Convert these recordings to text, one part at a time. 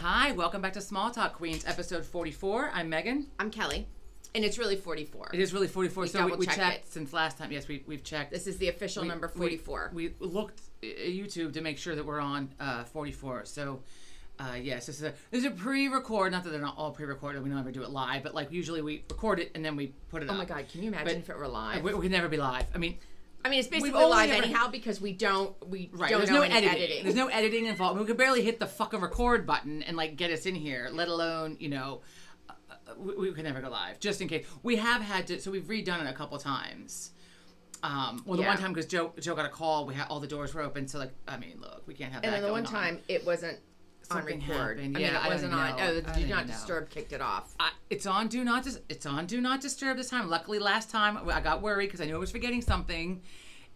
Hi, welcome back to Small Talk Queens, episode 44. I'm Megan. I'm Kelly. And it's really 44. It is really 44. We checked it. Since last time. Yes, we've checked. This is the official number 44. We looked at YouTube to make sure that we're on 44. So, yes, this is a pre-record. Not that they're not all pre-recorded. We don't ever do it live. But, like, usually we record it and then we put it up. Oh, my God. Can you imagine if it were live? We could never be live. I mean, it's basically live anyhow because we don't There's no editing. There's no editing involved. We could barely hit the fucking record button and, like, get us in here, let alone, we could never go live, just in case. We have had to, so we've redone it a couple times. The one time because Joe got a call, all the doors were open, so, like, look, we can't have that. And then the one time it wasn't on record. Happened. It wasn't on. Oh, the Do Not Disturb kicked it off. It's on Do Not Disturb this time. Luckily, last time I got worried because I knew I was forgetting something,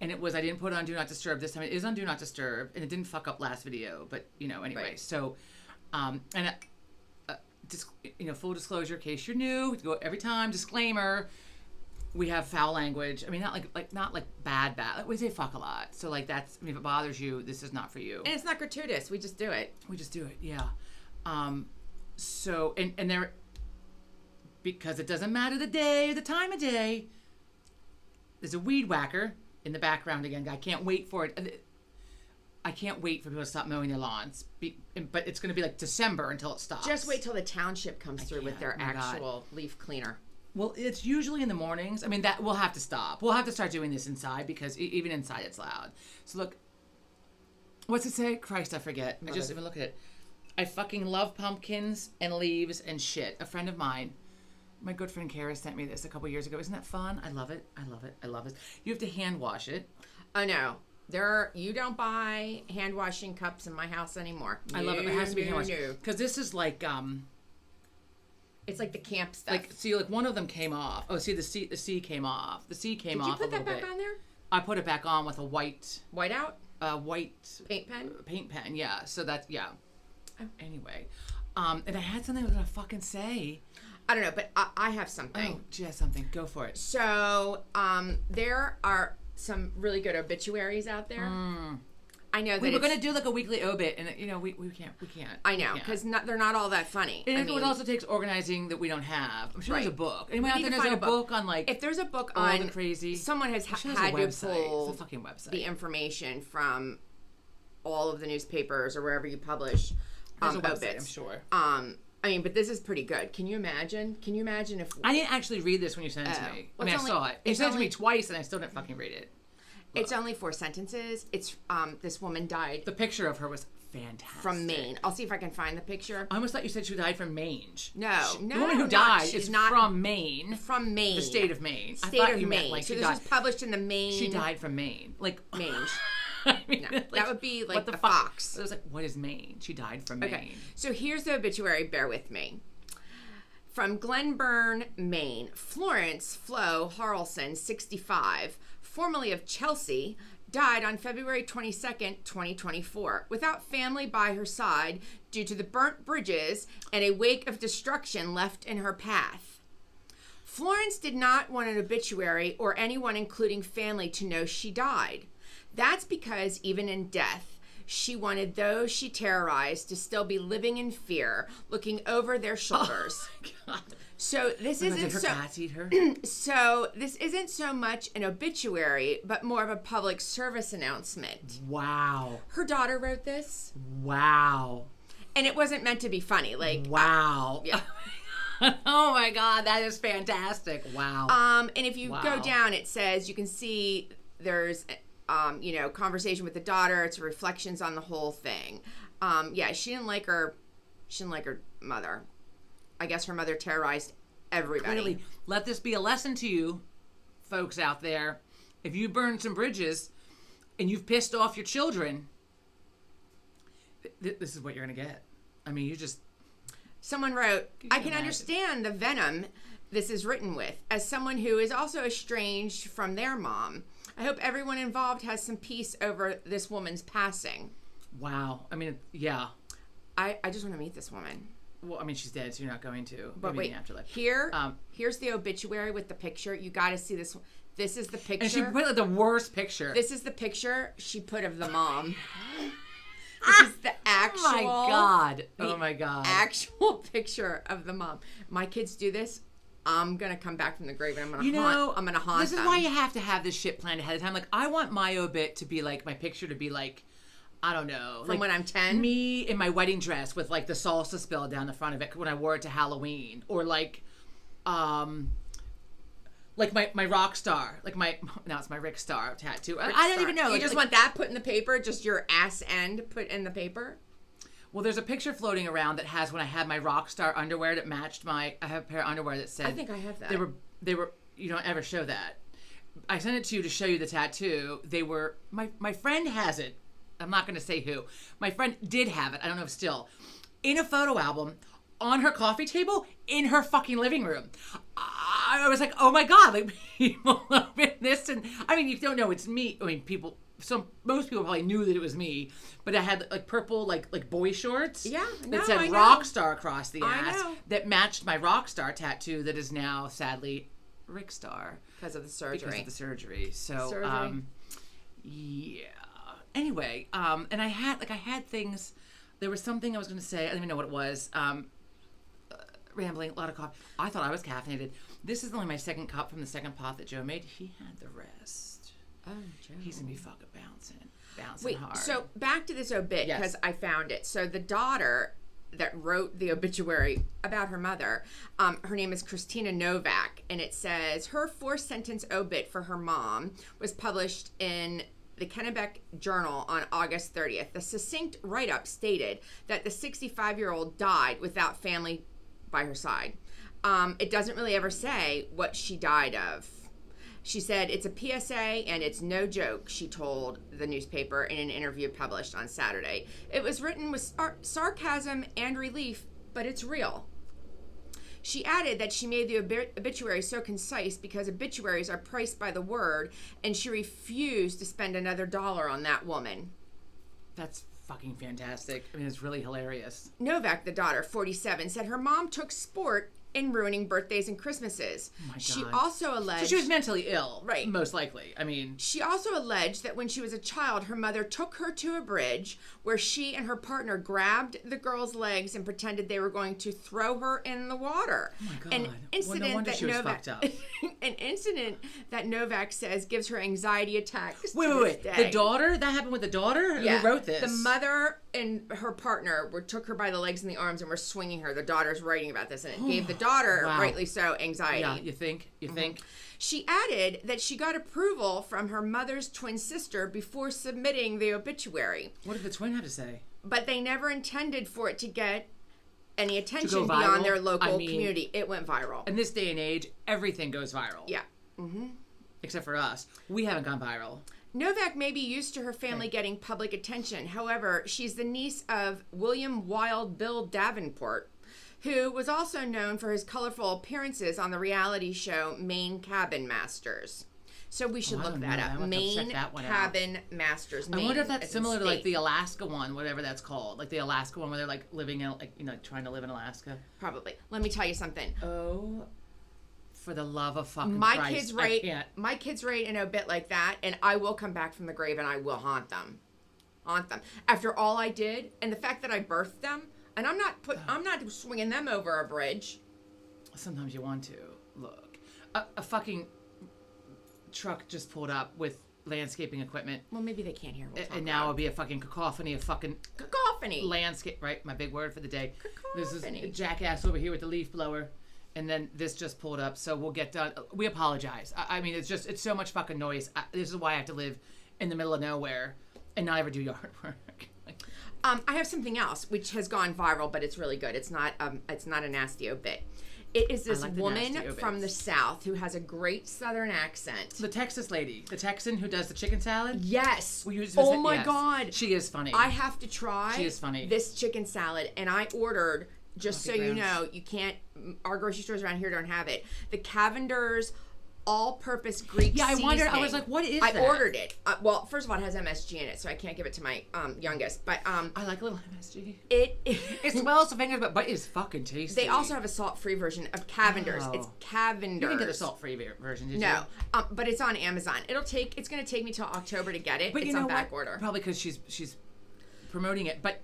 and I didn't put it on Do Not Disturb this time. It is on Do Not Disturb, and it didn't fuck up last video. But anyway. Right. So, full disclosure, in case you're new, go every time. Disclaimer: we have foul language. Not like bad. Like, we say fuck a lot. So, like, that's. If it bothers you, this is not for you. And it's not gratuitous. We just do it. Yeah. So and there, because it doesn't matter the day or the time of day. There's a weed whacker in the background again. I can't wait for it. I can't wait for people to stop mowing their lawns. But it's going to be like December until it stops. Just wait till the township comes through with their actual leaf cleaner. Well, it's usually in the mornings. That we'll have to stop. We'll have to start doing this inside because even inside it's loud. So look, what's it say? Christ, I forget. I just even look at it. I fucking love pumpkins and leaves and shit. A friend of mine, my good friend Kara, sent me this a couple years ago. Isn't that fun? I love it. You have to hand wash it. Oh, no. You don't buy hand washing cups in my house anymore. I love it. It has to be hand washed. Because this is like it's like the camp stuff. Like, see, like one of them came off. Oh, see, the C came off. The C came off a little bit. Did you put that back on there? I put it back on with a white paint pen. Paint pen, yeah. So that's Oh. Anyway, and I had something I was gonna fucking say. I don't know, but I have something. Oh, she has something. Go for it. So, there are some really good obituaries out there. I know that we were going to do like a weekly obit, and we can't. I know, because they're not all that funny. And it also takes organizing that we don't have. I'm sure there's a book. Anyone out there knows a book on, like, if there's a book all on the crazy, someone has had to pull it's a fucking website. The information from all of the newspapers or wherever you publish there's a website, obits. I'm sure. But this is pretty good. Can you imagine? If I didn't actually read this when you sent it to me. I saw it. You sent it to me twice, and I still didn't fucking read it. It's only 4 sentences. It's this woman died. The picture of her was fantastic. From Maine. I'll see if I can find the picture. I almost thought you said she died from mange. No. The woman who died is not from Maine. From Maine. The state of Maine. State of Maine. Meant, like, so this was published in the Maine. She died from Maine. Like, mange. No, like, that would be like the fuck? fox. It was like, what is Maine? She died from Maine. Okay. So here's the obituary. Bear with me. From Glenburn, Maine, Florence Flo Harrelson, 65, formerly of Chelsea, died on February 22nd, 2024, without family by her side due to the burnt bridges and a wake of destruction left in her path. Florence did not want an obituary or anyone, including family, to know she died. That's because even in death, she wanted those she terrorized to still be living in fear, looking over their shoulders. Oh my God. So this isn't did her cats eat her? So this isn't so much an obituary, but more of a public service announcement. Wow. Her daughter wrote this. Wow. And it wasn't meant to be funny. Like, wow. Yeah. Oh my God, that is fantastic. Wow. And if you go down, it says you can see there's conversation with the daughter. It's reflections on the whole thing. She didn't like her mother. I guess her mother terrorized everybody. Clearly, let this be a lesson to you, folks out there. If you burn some bridges and you've pissed off your children, this is what you're going to get. You just... Someone wrote, I can understand the venom this is written with, as someone who is also estranged from their mom. I hope everyone involved has some peace over this woman's passing. Wow. Yeah. I just want to meet this woman. Well, she's dead, so you're not going to. But maybe wait, in the afterlife. Here's the obituary with the picture. You got to see this. This is the picture. And she put the worst picture. This is the picture she put of the mom. This is the actual. Oh my God. Oh my God. Actual picture of the mom. My kids do this. I'm gonna come back from the grave and I'm gonna haunt this them. is why you have to have this shit planned ahead of time. Like, I want my obit to be like, my picture to be like, I don't know. From like when I'm 10? Me in my wedding dress with like the salsa spill down the front of it when I wore it to Halloween. Or like my rock star. Like now it's my Rick Star tattoo. I don't even know. You just want that put in the paper? Just your ass end put in the paper? Well, there's a picture floating around that has when I had my rock star underwear that matched I have a pair of underwear that said. I think I have that. They were. You don't ever show that. I sent it to you to show you the tattoo. They were. My friend has it. I'm not going to say who. My friend did have it. I don't know if still. In a photo album on her coffee table in her fucking living room. I was like, oh my God, like people open this, and I mean, you don't know it's me. I mean, most people probably knew that it was me, but I had like purple like boy shorts. Yeah, that said rock star across the ass that matched my rock star tattoo that is now sadly Rick Star because of the surgery. So yeah. Anyway, and I had things. There was something I was going to say. I don't even know what it was. Rambling, a lot of coffee. I thought I was caffeinated. This is only my second cup from the second pot that Joe made. He had the rest. Oh, Joe. He's going to be fucking bouncing Wait, hard. So back to this obit, because I found it. So the daughter that wrote the obituary about her mother, her name is Christina Novak, and it says her 4-sentence obit for her mom was published in the Kennebec Journal on August 30th. The succinct write-up stated that the 65-year-old died without family by her side. It doesn't really ever say what she died of. She said, it's a PSA and it's no joke, she told the newspaper in an interview published on Saturday. It was written with sarcasm and relief, but it's real. She added that she made the obituary so concise because obituaries are priced by the word, and she refused to spend another dollar on that woman. That's fucking fantastic. I mean, it's really hilarious. Novak, the daughter, 47, said her mom took sport in ruining birthdays and Christmases. Oh my God. She also alleged... So she was mentally ill. Right. Most likely. I mean... She also alleged that when she was a child, her mother took her to a bridge where she and her partner grabbed the girl's legs and pretended they were going to throw her in the water. Oh my God. An incident no wonder that she was Novak... fucked up. An incident that Novak says gives her anxiety attacks Wait. day. The daughter? That happened with the daughter? Yeah. Who wrote this? The mother and her partner took her by the legs and the arms and were swinging her. The daughter's writing about this, and it gave the daughter, rightly so, anxiety. Yeah, you think? She added that she got approval from her mother's twin sister before submitting the obituary. What did the twin have to say? But they never intended for it to get any attention beyond their local community. It went viral. In this day and age, everything goes viral. Yeah. Mm-hmm. Except for us. We haven't gone viral. Novak may be used to her family getting public attention. However, she's the niece of William Wild Bill Davenport, who was also known for his colorful appearances on the reality show Maine Cabin Masters. So we should look that up. Maine Cabin Masters. I wonder if that's similar to like the Alaska one, whatever that's called. Like the Alaska one where they're like living in, like, trying to live in Alaska. Probably. Let me tell you something. Oh, for the love of fucking my Christ. My kids rate an obit like that, and I will come back from the grave and I will haunt them. After all I did, and the fact that I birthed them, and I'm not swinging them over a bridge. Sometimes you want to. Look, a fucking truck just pulled up with landscaping equipment. Well, maybe they can't hear. And now it'll be a fucking cacophony of fucking landscape. Right, my big word for the day. This is a jackass over here with the leaf blower. And then this just pulled up, so we'll get done. We apologize. I mean, it's so much fucking noise. This is why I have to live in the middle of nowhere and not ever do yard work. I have something else which has gone viral, but it's really good. It's not a nasty obit. It is this woman from the South who has a great Southern accent. The Texas lady, the Texan who does the chicken salad. Yes. Oh my God. She is funny. I have to try. She is funny. This chicken salad, and I ordered. Just so you know, you can't. Our grocery stores around here don't have it. The Cavender's all-purpose Greek seasoning. I wondered. I was like, "What is that?" I ordered it. Well, first of all, it has MSG in it, so I can't give it to my youngest. But I like a little MSG. It smells the fingers, but it's fucking tasty. They also have a salt-free version of Cavender's. It's Cavender's. You didn't get the salt-free version, did you? No, but it's on Amazon. It's going to take me till October to get it. But it's on back order. Probably because she's promoting it. But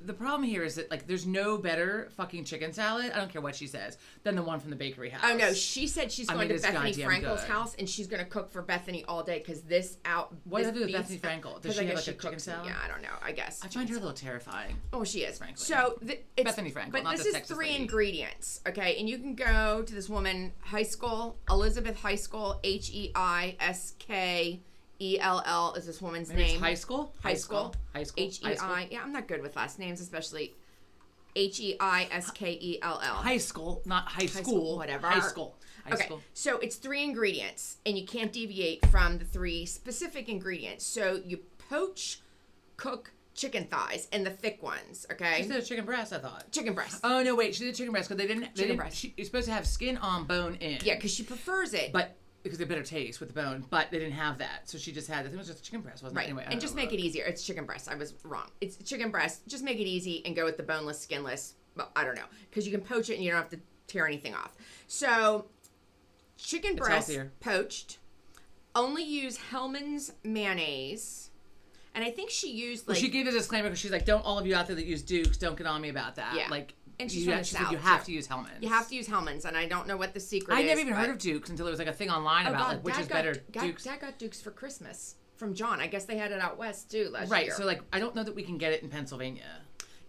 the problem here is that like there's no better fucking chicken salad. I don't care what she says than the one from the bakery house. Oh no, she said she's going to Bethany goddamn Frankel's good. house and she's going to cook for Bethany all day because this out. What does this it do with beats- Bethany Frankel? Does 'cause I she have guess like a chicken cooks- salad? Yeah, I don't know. I guess. I find her a little terrifying. Oh, she is. Frankly. So it's Bethany Frankel, but not this the is Texas 3 lady. ingredients, okay? And you can go to this woman, high school, Elizabeth High School, HEISKELL is this woman's Maybe it's name. High school. High school. High school. HEI. Yeah, I'm not good with last names, especially HEISKELL. High school, not high school. whatever. High school. High Okay, school. so it's 3 ingredients, and you can't deviate from the 3 specific ingredients. So you poach, cook chicken thighs, and the thick ones, okay? She did a chicken breast, I thought. Chicken breast. Oh no, wait, she did chicken breast because they didn't. Chicken breast. You're supposed to have skin on, bone in. Yeah, because she prefers it. But because they better taste with the bone, but they didn't have that, so she just had. I think it was just chicken breast, wasn't right, it? Anyway, I and don't just know. make it easier. It's chicken breast. I was wrong. It's chicken breast. Just make it easy and go with the boneless, skinless. Well, I don't know, because you can poach it and you don't have to tear anything off. So, chicken breast healthier. poached. Only use Hellman's mayonnaise. And I think she used like Well, she gave a disclaimer because she's like, "Don't all of you out there that use Dukes, don't get on me about that." Yeah. Like, And she's you, from the she said South, you have too. to use Hellman's. you have to use Hellman's, and I don't know what the secret I is. never even heard but- of Dukes until there was like a thing online about like which Dad is got- better, Dad, Dukes. Dad got Dukes for Christmas from John. I guess they had it out west too last Right. year. So like, I don't know that we can get it in Pennsylvania.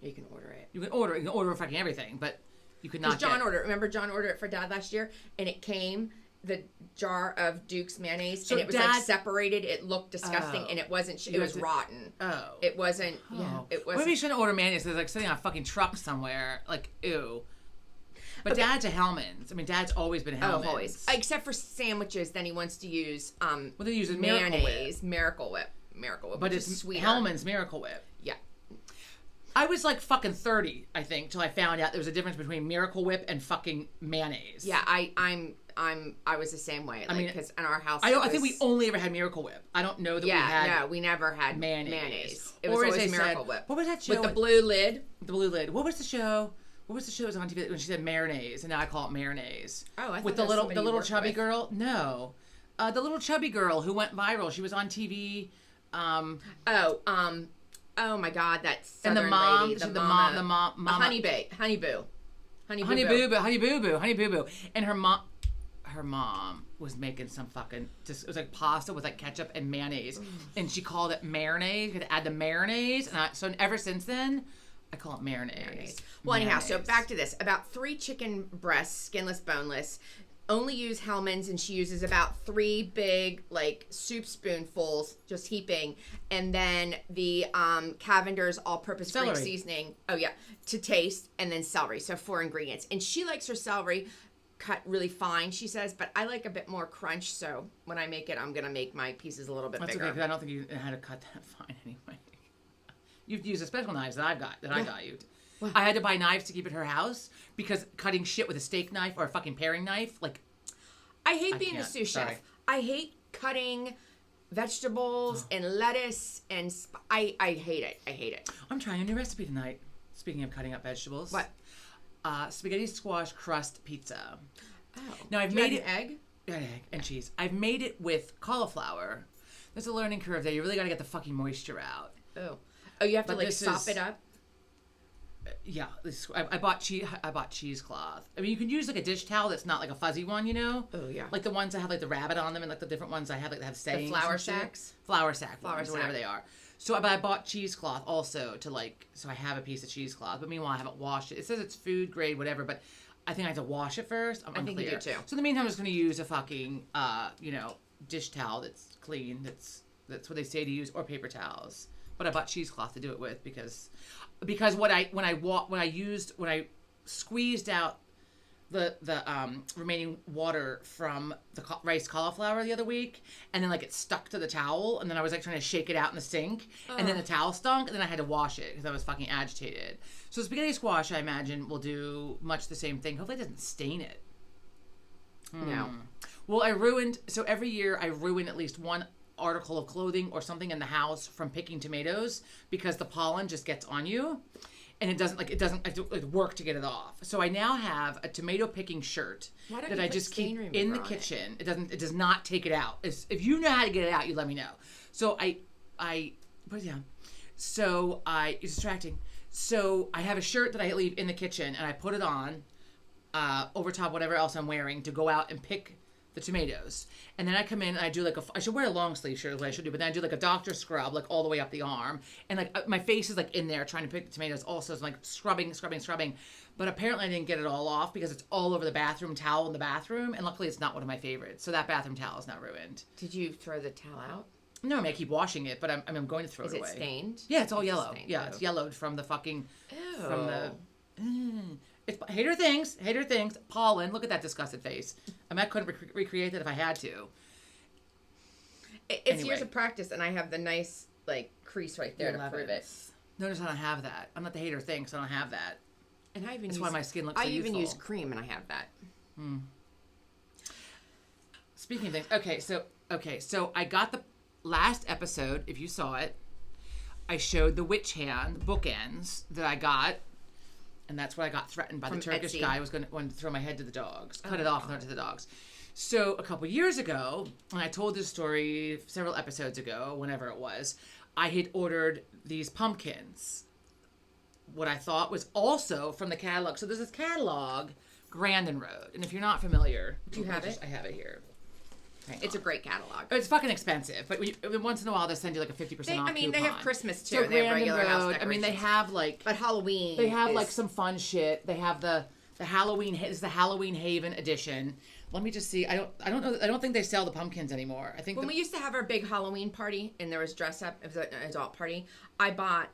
you can order it. You can order fucking everything, but you could not. Because John get, ordered. Remember, John ordered it for Dad last year, and it came the jar of Duke's mayonnaise, So and it was Dad- like separated. It looked disgusting, Oh. and it wasn't. You It was had to- rotten. Oh. It wasn't. Yeah, Oh. it wasn't. Maybe you shouldn't order mayonnaise. There's like sitting on a fucking truck somewhere. Like, ew. But Okay. Dad's a Hellman's. I mean, Dad's always been a Oh, Hellman's. always. Except for sandwiches, then he wants to use Well, they use a Miracle mayonnaise, Miracle Whip, but which it's is sweeter. Hellman's Miracle Whip. Yeah. I was like fucking 30, I think, till I found out there was a difference between Miracle Whip and fucking mayonnaise. Yeah, I was the same way. Like, mean, because in our house, I think we only ever had Miracle Whip. I don't know that we had no, we never had mayonnaise. mayonnaise. It was Or as always they Miracle said, Whip. what was that show with the blue lid? The blue lid. What was the show? What was the show that was on TV when she said mayonnaise, and now I call it mayonnaise? Oh, I thought with that the was little somebody you worked chubby with. girl. No, the little chubby girl who went viral. She was on TV. Oh my God, that And Southern the mom, lady, the mama, mama, Honey Boo Honey Boo Boo, and her mom was making some fucking just it was like pasta with like ketchup and mayonnaise, and she called it marinade. Could add the mayonnaise, and so ever since then, I call it mayonnaise. Well, anyhow, so Mayonnaise. back to this. About 3 chicken breasts, skinless, boneless. Only use Hellman's, and she uses about 3 big, like, soup spoonfuls, just heaping. And then the Cavender's all-purpose Greek Celery. seasoning. Oh, yeah. To taste. And then celery. So 4 ingredients. And she likes her celery cut really fine, she says. But I like a bit more crunch. So when I make it, I'm going to make my pieces a little bit That's bigger. okay, because I don't think you know how to cut that fine anyway. You've used the special knives that I got you. What? I had to buy knives to keep at her house because cutting shit with a steak knife or a fucking paring knife, like, I hate being a can't. sous Sorry. chef. I hate cutting vegetables and lettuce and I hate it. I hate it. I'm trying a new recipe tonight. Speaking of cutting up vegetables. What? Spaghetti squash crust pizza. Oh. Now, I've Do you made add it- an egg. Egg and cheese. I've made it with cauliflower. There's a learning curve there. You really got to get the fucking moisture out. Oh, you have to But like this sop is- it up. Yeah, I bought cheesecloth. I mean, you can use like a dish towel that's not like a fuzzy one, you know. Oh, yeah. Like the ones that have like the rabbit on them, and like the different ones I have like that have sayings. flour and shit. sacks? Flour sack. Flour ones, or whatever sack. they are. So, but I bought cheesecloth also to like, so I have a piece of cheesecloth. But meanwhile, I haven't washed it. It says it's food grade, whatever. But I think I have to wash it first. I'm I think you unclear. do, too. So in the meantime, I'm just going to use a fucking, dish towel that's clean. That's what they say to use, or paper towels. But I bought cheesecloth to do it with because when I squeezed out the remaining water from the rice cauliflower the other week, and then like it stuck to the towel, and then I was like trying to shake it out in the sink, and then the towel stunk, and then I had to wash it because I was fucking agitated. So spaghetti squash, I imagine, will do much the same thing. Hopefully, it doesn't stain it. No. Well, so every year I ruin at least one article of clothing or something in the house from picking tomatoes because the pollen just gets on you, and it doesn't I do work to get it off. So I now have a tomato picking shirt Why don't that you I put just stain keep remover in the on it? kitchen. It does not take it out. If you know how to get it out, you let me know. So I put it down. So it's distracting. So I have a shirt that I leave in the kitchen, and I put it on over top whatever else I'm wearing to go out and pick the tomatoes. And then I come in and I do like I should wear a long sleeve shirt is what I should do, but then I do like a doctor scrub like all the way up the arm, and like my face is like in there trying to pick the tomatoes also, so I'm like scrubbing. But apparently I didn't get it all off because it's all over the bathroom towel in the bathroom, and luckily it's not one of my favorites, so that bathroom towel is not ruined. Did you throw the towel out? No, I mean I keep washing it, but I'm going to throw it away. Is it stained? Yeah, it's all yellow. stained. Yeah, it's yellowed from the fucking Ew. from the. It's hater things. Pollen. Look at that disgusted face. I mean, I couldn't recreate that if I had to. It's years of practice, and I have the nice like crease right there to prove it. Notice I don't have that. I'm not the hater thing, so I don't have that. And I even That's why my skin looks so youthful. even use cream, and I have that. Speaking of things, okay, so I got the last episode. If you saw it, I showed the witch hand bookends that I got. And that's where I got threatened by the Turkish Etsy. guy who was going to throw my head to the dogs. Cut it off and throw it to the dogs. So a couple years ago, and I told this story several episodes ago, whenever it was, I had ordered these pumpkins. What I thought was also from the catalog. So there's this catalog, Grandin Road. And if you're not familiar... Do you have it? I have it here. It's a great catalog. It's fucking expensive, but once in a while they send you like a 50% off coupon. They have Christmas too. So They have Grandin regular house Road, decorations. they have like... But Halloween. They have like some fun shit. They have the Halloween. It's the Halloween Haven edition. Let me just see. I don't know. I don't think they sell the pumpkins anymore. I think When we used to have our big Halloween party and there was dress up, it was an adult party, I bought,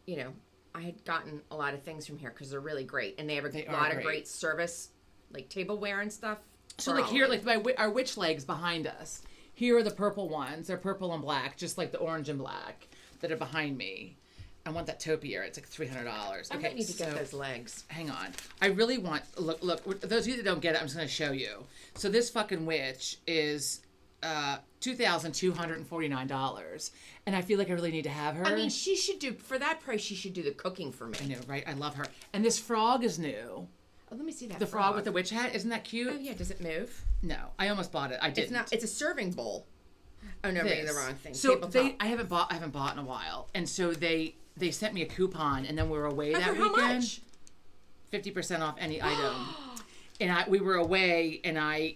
I had gotten a lot of things from here because they're really great. And they have a lot of great service, like tableware and stuff. So like here, like our witch legs behind us. Here are the purple ones. They're purple and black, just like the orange and black that are behind me. I want that topiary. It's like $300. I might need to get those legs. Hang on. I really want... Look. Those of you that don't get it, I'm just going to show you. So this fucking witch is $2,249. And I feel like I really need to have her. I mean, she should do... For that price, she should do the cooking for me. I know, right? I love her. And this frog is new. Oh, let me see that The frog with the witch hat. Isn't that cute? Oh, yeah. Does it move? No. I almost bought it. I didn't. It's a serving bowl. Oh, no, I'm reading the wrong thing. So I haven't bought in a while. And so they sent me a coupon, and then we were away that weekend. How much? 50% off any item. And we were away, and I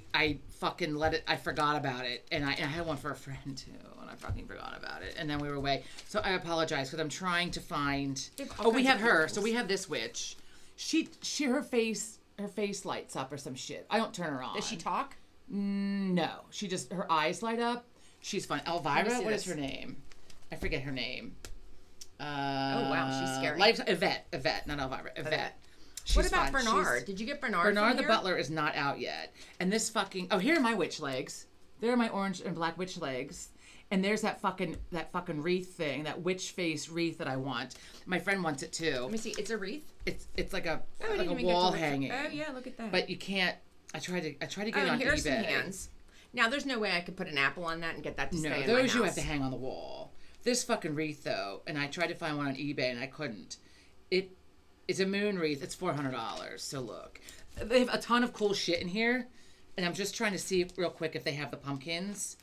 fucking let it. I forgot about it, and I had one for a friend too, and I fucking forgot about it. And then we were away, so I apologize because I'm trying to find. Oh, we have her. So we have this witch. Her face lights up or some shit. I don't turn her on. Does she talk? No, her eyes light up. She's fun. Elvira, what is her name? I forget her name. Oh wow, she's scary. Yvette, not Elvira. Yvette. What about fun. Bernard? Did you get Bernard? Bernard the butler is not out yet. And this fucking here are my witch legs. There are my orange and black witch legs. And there's that fucking wreath thing, that witch face wreath that I want. My friend wants it too. Let me see. It's a wreath. It's like a wall hanging. Oh yeah, look at that. But you can't. I tried to get it on here's eBay. Some hands. Now there's no way I could put an apple on that and get that to stay in my house. No, those you have to hang on the wall. This fucking wreath though, and I tried to find one on eBay and I couldn't. It's a moon wreath. It's $400. So look, they have a ton of cool shit in here, and I'm just trying to see real quick if they have the pumpkins.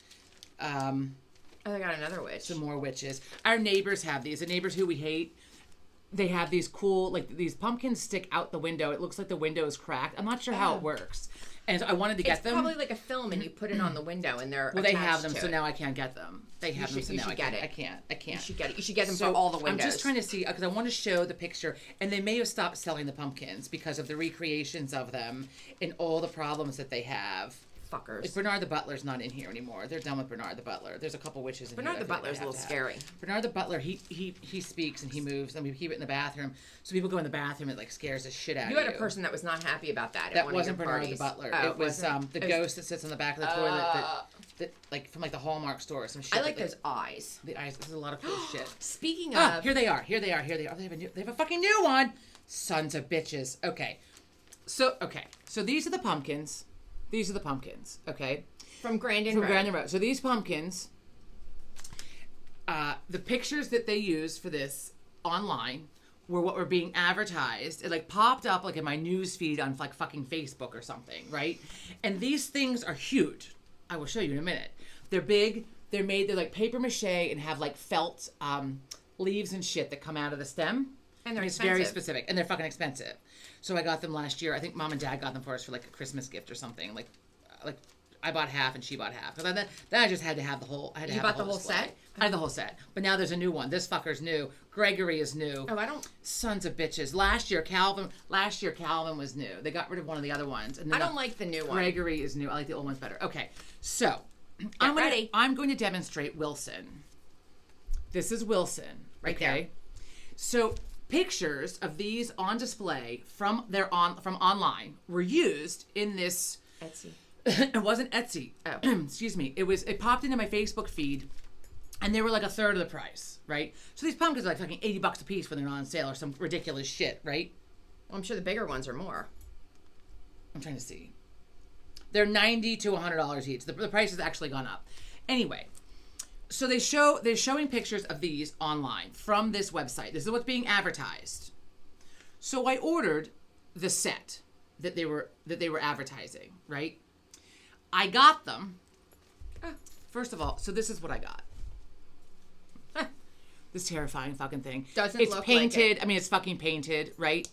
Oh, they got another witch. Some more witches. Our neighbors have these. The neighbors who we hate, they have these cool, like these pumpkins stick out the window. It looks like the window is cracked. I'm not sure how it works. And so I wanted to get them. It's probably like a film, and you put it on the window, and they're they have them, so now I can't get them. They have them, so now I can't. I can't. You should get it. You should get them for all the windows. I'm just trying to see because I want to show the picture, and they may have stopped selling the pumpkins because of the recreations of them and all the problems that they have. Fuckers. Like Bernard the Butler's not in here anymore. They're done with Bernard the Butler. There's a couple witches in Bernard here. the Butler's a little scary. Bernard the Butler, he speaks and he moves, and we keep it in the bathroom. So people go in the bathroom, it like scares the shit out of you. You had a person that was not happy about that. That wasn't Bernard the Butler. It was the ghost that sits on the back of the toilet that like from like the Hallmark store. Some shit. I like those eyes. The eyes. There's a lot of cool shit. Speaking of, here they are. They have a fucking new one. Sons of bitches. Okay. So these are the pumpkins. Okay. From Grandin Road. So these pumpkins, the pictures that they used for this online were what were being advertised. It like popped up like in my news feed on like fucking Facebook or something, right? And these things are huge. I will show you in a minute. They're big. They're like paper mache and have like felt leaves and shit that come out of the stem. And they're it's expensive. very specific, and they're fucking expensive. So I got them last year. I think Mom and Dad got them for us for like a Christmas gift or something. Like I bought half and she bought half. Because then I just had to have the whole. I had to You have bought the whole display. set? I had the whole set. But now there's a new one. This fucker's new. Gregory is new. Oh, I don't. Sons of bitches. Last year Calvin was new. They got rid of one of the other ones. And then I don't like the new one. Gregory is new. I like the old ones better. Okay, so ready. I'm going to demonstrate Wilson. This is Wilson. Right okay? there. So pictures of these on display from online were used in this. Etsy. It wasn't Etsy. Oh. Excuse me. It popped into my Facebook feed, and they were like a third of the price, right? So these pumpkins are like fucking $80 a piece when they're on sale or some ridiculous shit, right? Well, I'm sure the bigger ones are more. I'm trying to see. They're $90 to $100 each. The price has actually gone up. Anyway, so they're showing pictures of these online from this website. This is what's being advertised. So I ordered the set that they were advertising, right? I got them. First of all, so this is what I got. This terrifying fucking thing. Doesn't it's look painted. like it. I mean, it's fucking painted, right?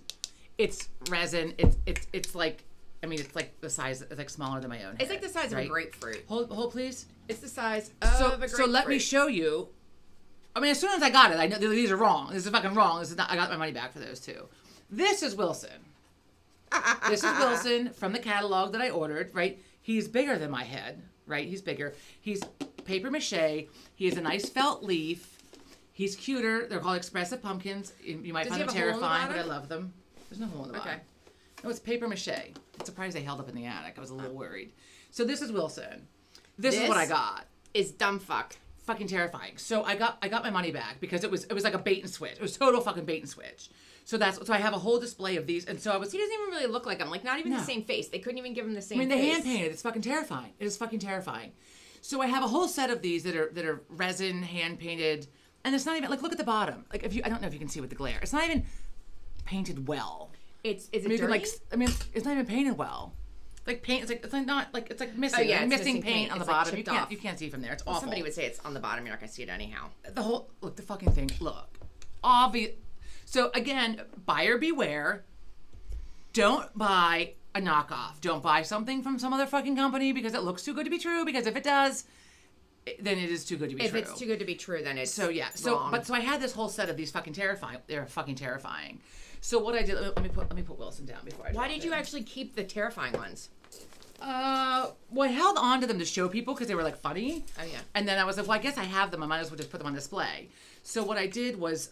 It's resin. It's like, I mean, it's like the size. It's like smaller than my own. It's head, like the size right? of a grapefruit. Hold, please. It's the size of a grapefruit. So let me show you. I mean, as soon as I got it, I know these are wrong. This is fucking wrong. This is not. I got my money back for those two. This is Wilson. This is Wilson from the catalog that I ordered. Right. He's bigger than my head. Right. He's bigger. He's paper mache. He has a nice felt leaf. He's cuter. They're called expressive pumpkins. You might Does find he them have a hole in the terrifying, but I bottom? love them. There's no hole in the bottom. Okay. No, it's paper mache. I'm surprised they held up in the attic. I was a little worried. So this is Wilson. This is what I got. Is dumb fuck. Fucking terrifying. So I got my money back because it was like a bait and switch. It was total fucking bait and switch. So I have a whole display of these, and so I was. He doesn't even really look like him. Like not even No. the same face. They couldn't even give him the same. I mean, they face. hand painted. It's fucking terrifying. It is fucking terrifying. So I have a whole set of these that are resin hand painted, and it's not even like look at the bottom. Like I don't know if you can see with the glare. It's not even painted well. Is it I mean, dirty? it's not even painted well. Like paint, it's like missing. Oh, yeah, like it's missing missing paint paint. on the It's, like, bottom. chipped You off. can't see from there. It's awful. Somebody would say it's on the bottom. You're not gonna see it anyhow. The fucking thing. Look, obvious. So again, buyer beware. Don't buy a knockoff. Don't buy something from some other fucking company because it looks too good to be true. Because if it does, then it is too good to be If true. it's too good to be true, then it's So yeah. wrong. So I had this whole set of these fucking terrifying. They're fucking terrifying. So what I did, let me put Wilson down before I. Why drop did you him. actually keep the terrifying ones? Well, I held on to them to show people because they were like funny. Oh, yeah. And then I was like, well, I guess I have them. I might as well just put them on display. So what I did was,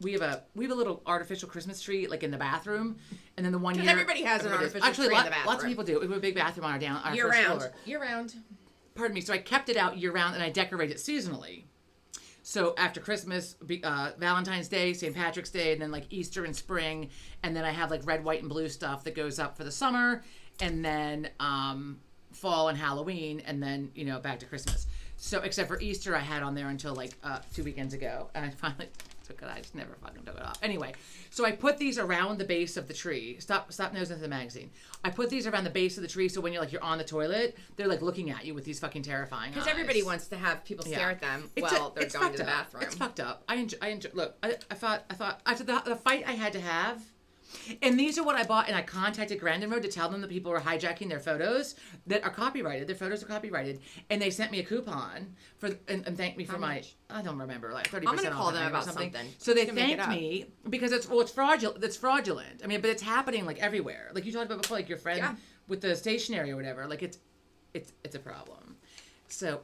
we have a little artificial Christmas tree like in the bathroom, and then the one year everybody has an artificial actually, tree in the lots of bathroom. people do. We have a big bathroom on our Year first round. floor. Year round. Pardon me. So I kept it out year round, and I decorate it seasonally. So after Christmas, Valentine's Day, St. Patrick's Day, and then like Easter and spring, and then I have like red, white, and blue stuff that goes up for the summer, and then fall and Halloween, and then back to Christmas. So except for Easter, I had on there until like 2 weekends ago, and I finally took it. I just never fucking took it off. Anyway, so I put these around the base of the tree. Stop nosing into the magazine. I put these around the base of the tree, so when you're on the toilet, they're like looking at you with these fucking terrifying eyes. Because everybody wants to have people stare at them It's while they're going to the fucked up. bathroom. It's fucked up. I enjoy. Look, I thought after the fight I had to have, and these are what I bought. And I contacted Grandin Road to tell them that people were hijacking their photos that are copyrighted. Their photos are copyrighted, and they sent me a coupon for and thanked me for my. much? I don't remember, like 30%. I'm gonna off call or them about something. something. So they Just gonna make it thanked up. me because it's fraudulent. It's fraudulent. I mean, but it's happening like everywhere. Like you talked about before, like your friend Yeah. with the stationery or whatever. Like it's a problem. So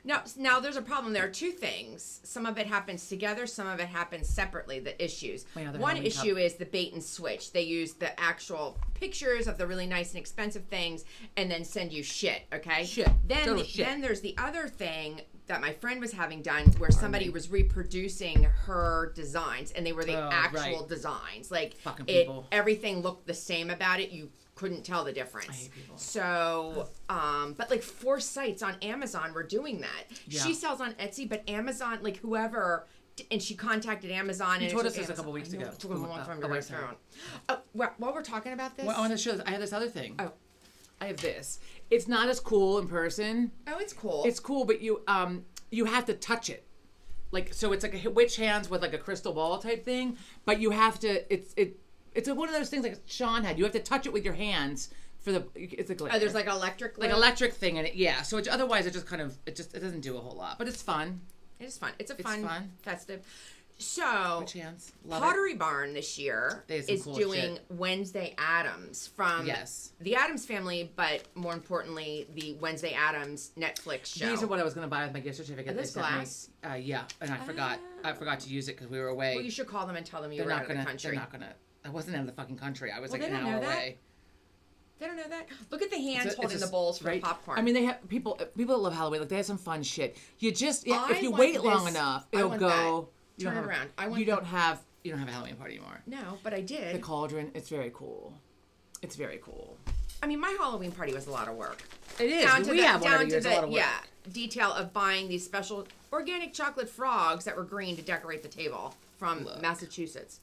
Now there's a problem. There are two things. Some of it happens together. Some of it happens separately. The issues. My other One Halloween issue is the bait and switch. They use the actual pictures of the really nice and expensive things and then send you shit. Okay. Shit. Total shit. Then there's the other thing that my friend was having done where somebody was reproducing her designs and they were the Oh, actual right. designs. Like Fucking people. everything looked the same about it. You couldn't tell the difference. I hate people. So, but like 4 sites on Amazon were doing that. Yeah. She sells on Etsy, but Amazon, like whoever, and she contacted Amazon. You and told it us took this a Amazon- couple weeks I know, ago. It took a long time to Oh, write sorry. down. While we're talking about this, well, I want to show. I have this other thing. Oh. I have this. It's not as cool in person. It's cool. It's cool, but you have to touch it. like, so it's like a witch hands with like a crystal ball type thing, but you have to, it's one of those things like Sean had. You have to touch it with your hands for the, it's like, Oh, there's like electric. like electric thing in it, yeah. So otherwise it just kind of, it doesn't do a whole lot, but it's fun. It is fun. It's fun. festive. So, Witch hands. Love Pottery Barn this year They have some is cool doing shit. Wednesday Addams from the Addams Family, but more importantly, the Wednesday Addams Netflix show. These are what I was going to buy with my gift certificate. Are They this sent me. glass? Yeah, and I forgot. I forgot to use it because we were away. Well, you should call them and tell them you They're were not out of gonna. the country. They're not gonna. I wasn't out of the fucking country. I was Well, like they an don't hour know that. away. They don't know that. Look at the hands It's holding a- the bowls for right? popcorn. I mean, they have people that love Halloween. Like they have some fun shit. You just if you want wait long this- enough, I it'll want go. that. You Turn don't it have- around. I want You don't have a Halloween party anymore. no, but I did. The cauldron. It's very cool. It's very cool. I mean, my Halloween party was a lot of work. It is. Down to We the, have one down every to year. It's a lot of work. detail of buying these special organic chocolate frogs that were green to decorate the table from Massachusetts.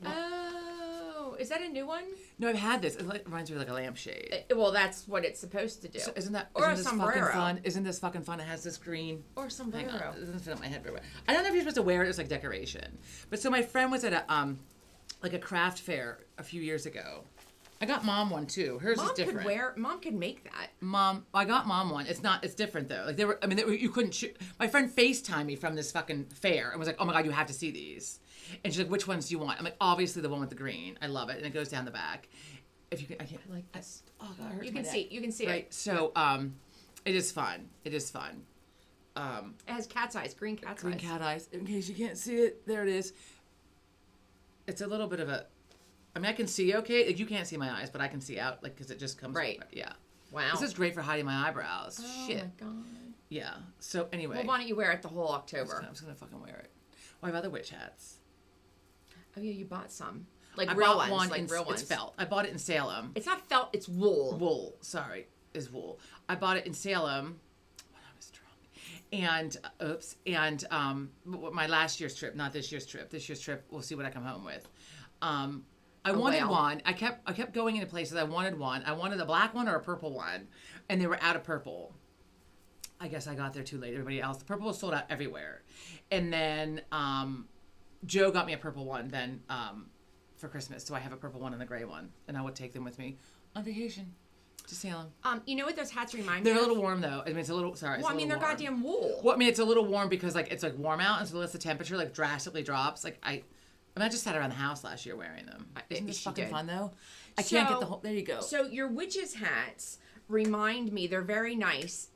Oh, is that a new one? No, I've had this. It reminds me of like a lampshade. Well, that's what it's supposed to do. So isn't or a this sombrero. fucking fun? Isn't this fucking fun? It has this green. Or Hang sombrero. on, it doesn't fit on my head very well. I don't know if you're supposed to wear it as like decoration. But so my friend was at a like a craft fair a few years ago. I got mom one too. Hers is different. Mom could make that. I got mom one. It's different though. Like you couldn't shoot. My friend FaceTimed me from this fucking fair and was like, "Oh my God, you have to see these." And she's like, "Which ones do you want?" I'm like, "Obviously the one with the green. I love it." And it goes down the back. If you can, I can't. I like this. Oh God, it hurts You my can neck. see. You can see Right. it. So it is fun. It is fun. It has cat's eyes. Green cat's Green eyes. cat eyes. In case you can't see it, there it is. It's a little bit of a. I mean, I can see okay. Like, you can't see my eyes, but I can see out, like, because it just comes. Right. Yeah. Wow. This is great for hiding my eyebrows. Oh Shit. my God. Yeah. So anyway, Well, why don't you wear it the whole I'm October? just gonna fucking wear it. Well, I have other witch hats. Oh yeah, you bought some. Like I real bought ones. one. Like real ones. It's felt. I bought it in Salem. It's not felt. It's wool. Wool. Sorry, is wool. I bought it in Salem when I was drunk. And my last year's trip, not this year's trip. This year's trip, we'll see what I come home with. I wanted whale. one. I kept going into places. I wanted one. I wanted a black one or a purple one, and they were out of purple. I guess I got there too late. Everybody else, the purple was sold out everywhere. And then Joe got me a purple one then for Christmas. So I have a purple one and a gray one, and I would take them with me on vacation to Salem. You know what those hats remind They're me a of? little warm though. I mean, it's a little sorry. It's Well, a I mean, little they're warm. goddamn wool. Well, I mean, it's a little warm because like it's like warm out, and so unless the temperature like drastically drops, like I just sat around the house last year wearing them. Isn't this she fucking did. fun though? I can't get the So- whole. There you go. So your witches' hats remind me. They're very nice,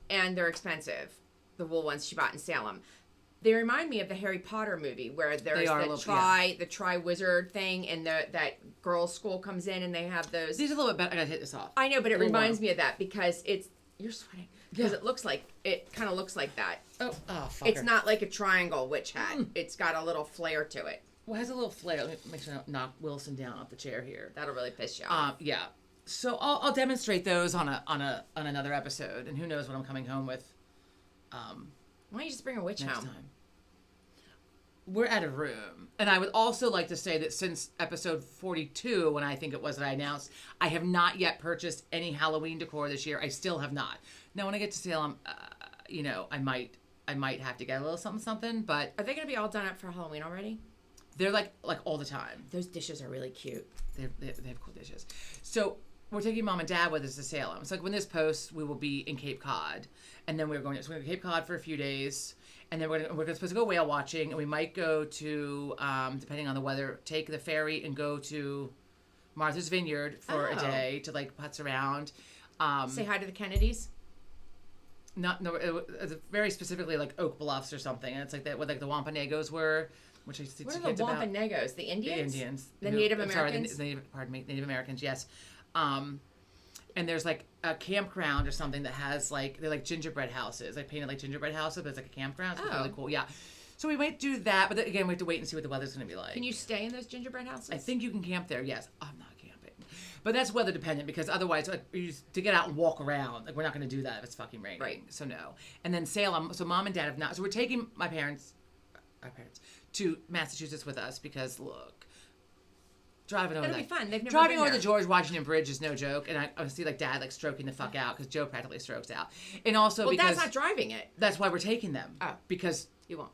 and they're expensive. The wool ones she bought in Salem. They remind me of the Harry Potter movie where there's are a the little- tri wizard thing, and that girls' school comes in and they have those. These are a little bit better. I gotta hit this off. I know, but it little reminds warm. me of that because you're sweating because Yeah. it kind of looks like that. Oh, fucker. It's not like a triangle witch hat. It's got a little flair to it. Well, it has a little flare. Let me make sure I don't knock Wilson down off the chair here. That'll really piss you off. Yeah. So I'll demonstrate those on another episode, and who knows what I'm coming home with. Why don't you just bring a witch Next home? time. We're out of room. And I would also like to say that since episode 42, when I think it was that I announced, I have not yet purchased any Halloween decor this year. I still have not. Now, when I get to Salem, I might have to get a little something, but Are they going to be all done up for Halloween already? they're like all the time. Those dishes are really cute. They have cool dishes. So we're taking mom and dad with us to Salem. So like when this posts, we will be in Cape Cod, and then we're going to Cape Cod for a few days, and then we're supposed to go whale watching, and we might go to depending on the weather, take the ferry and go to Martha's Vineyard for a Oh. day to like putz around. Say hi to the Kennedys. It's very specifically like Oak Bluffs or something, and it's like that what like the Wampanoags were, which I teach What are kids the about. Wampanoags? The The Indians? Indians. The who- Native I'm sorry, Americans? Native Americans, yes. And there's like a campground or something that has like, they're like gingerbread houses, like painted like gingerbread houses, but it's like a campground. So it's really Oh. cool, yeah. So we might do that, but then, again, we have to wait and see what the weather's going to be like. Can you stay in those gingerbread houses? I think you can camp there, yes. I'm not camping. But that's weather dependent because otherwise, like, to get out and walk around, like we're not going to do that if it's fucking raining. Right. So no. And then Salem, so mom and dad have not, so we're taking our parents to Massachusetts with us because look, driving over That'll be fun. They've never driving been over there. the George Washington Bridge is no joke, and I see like dad like stroking the fuck out because Joe practically strokes out, and also Well, because Dad's not driving it. that's why we're taking them. Oh. Because You won't.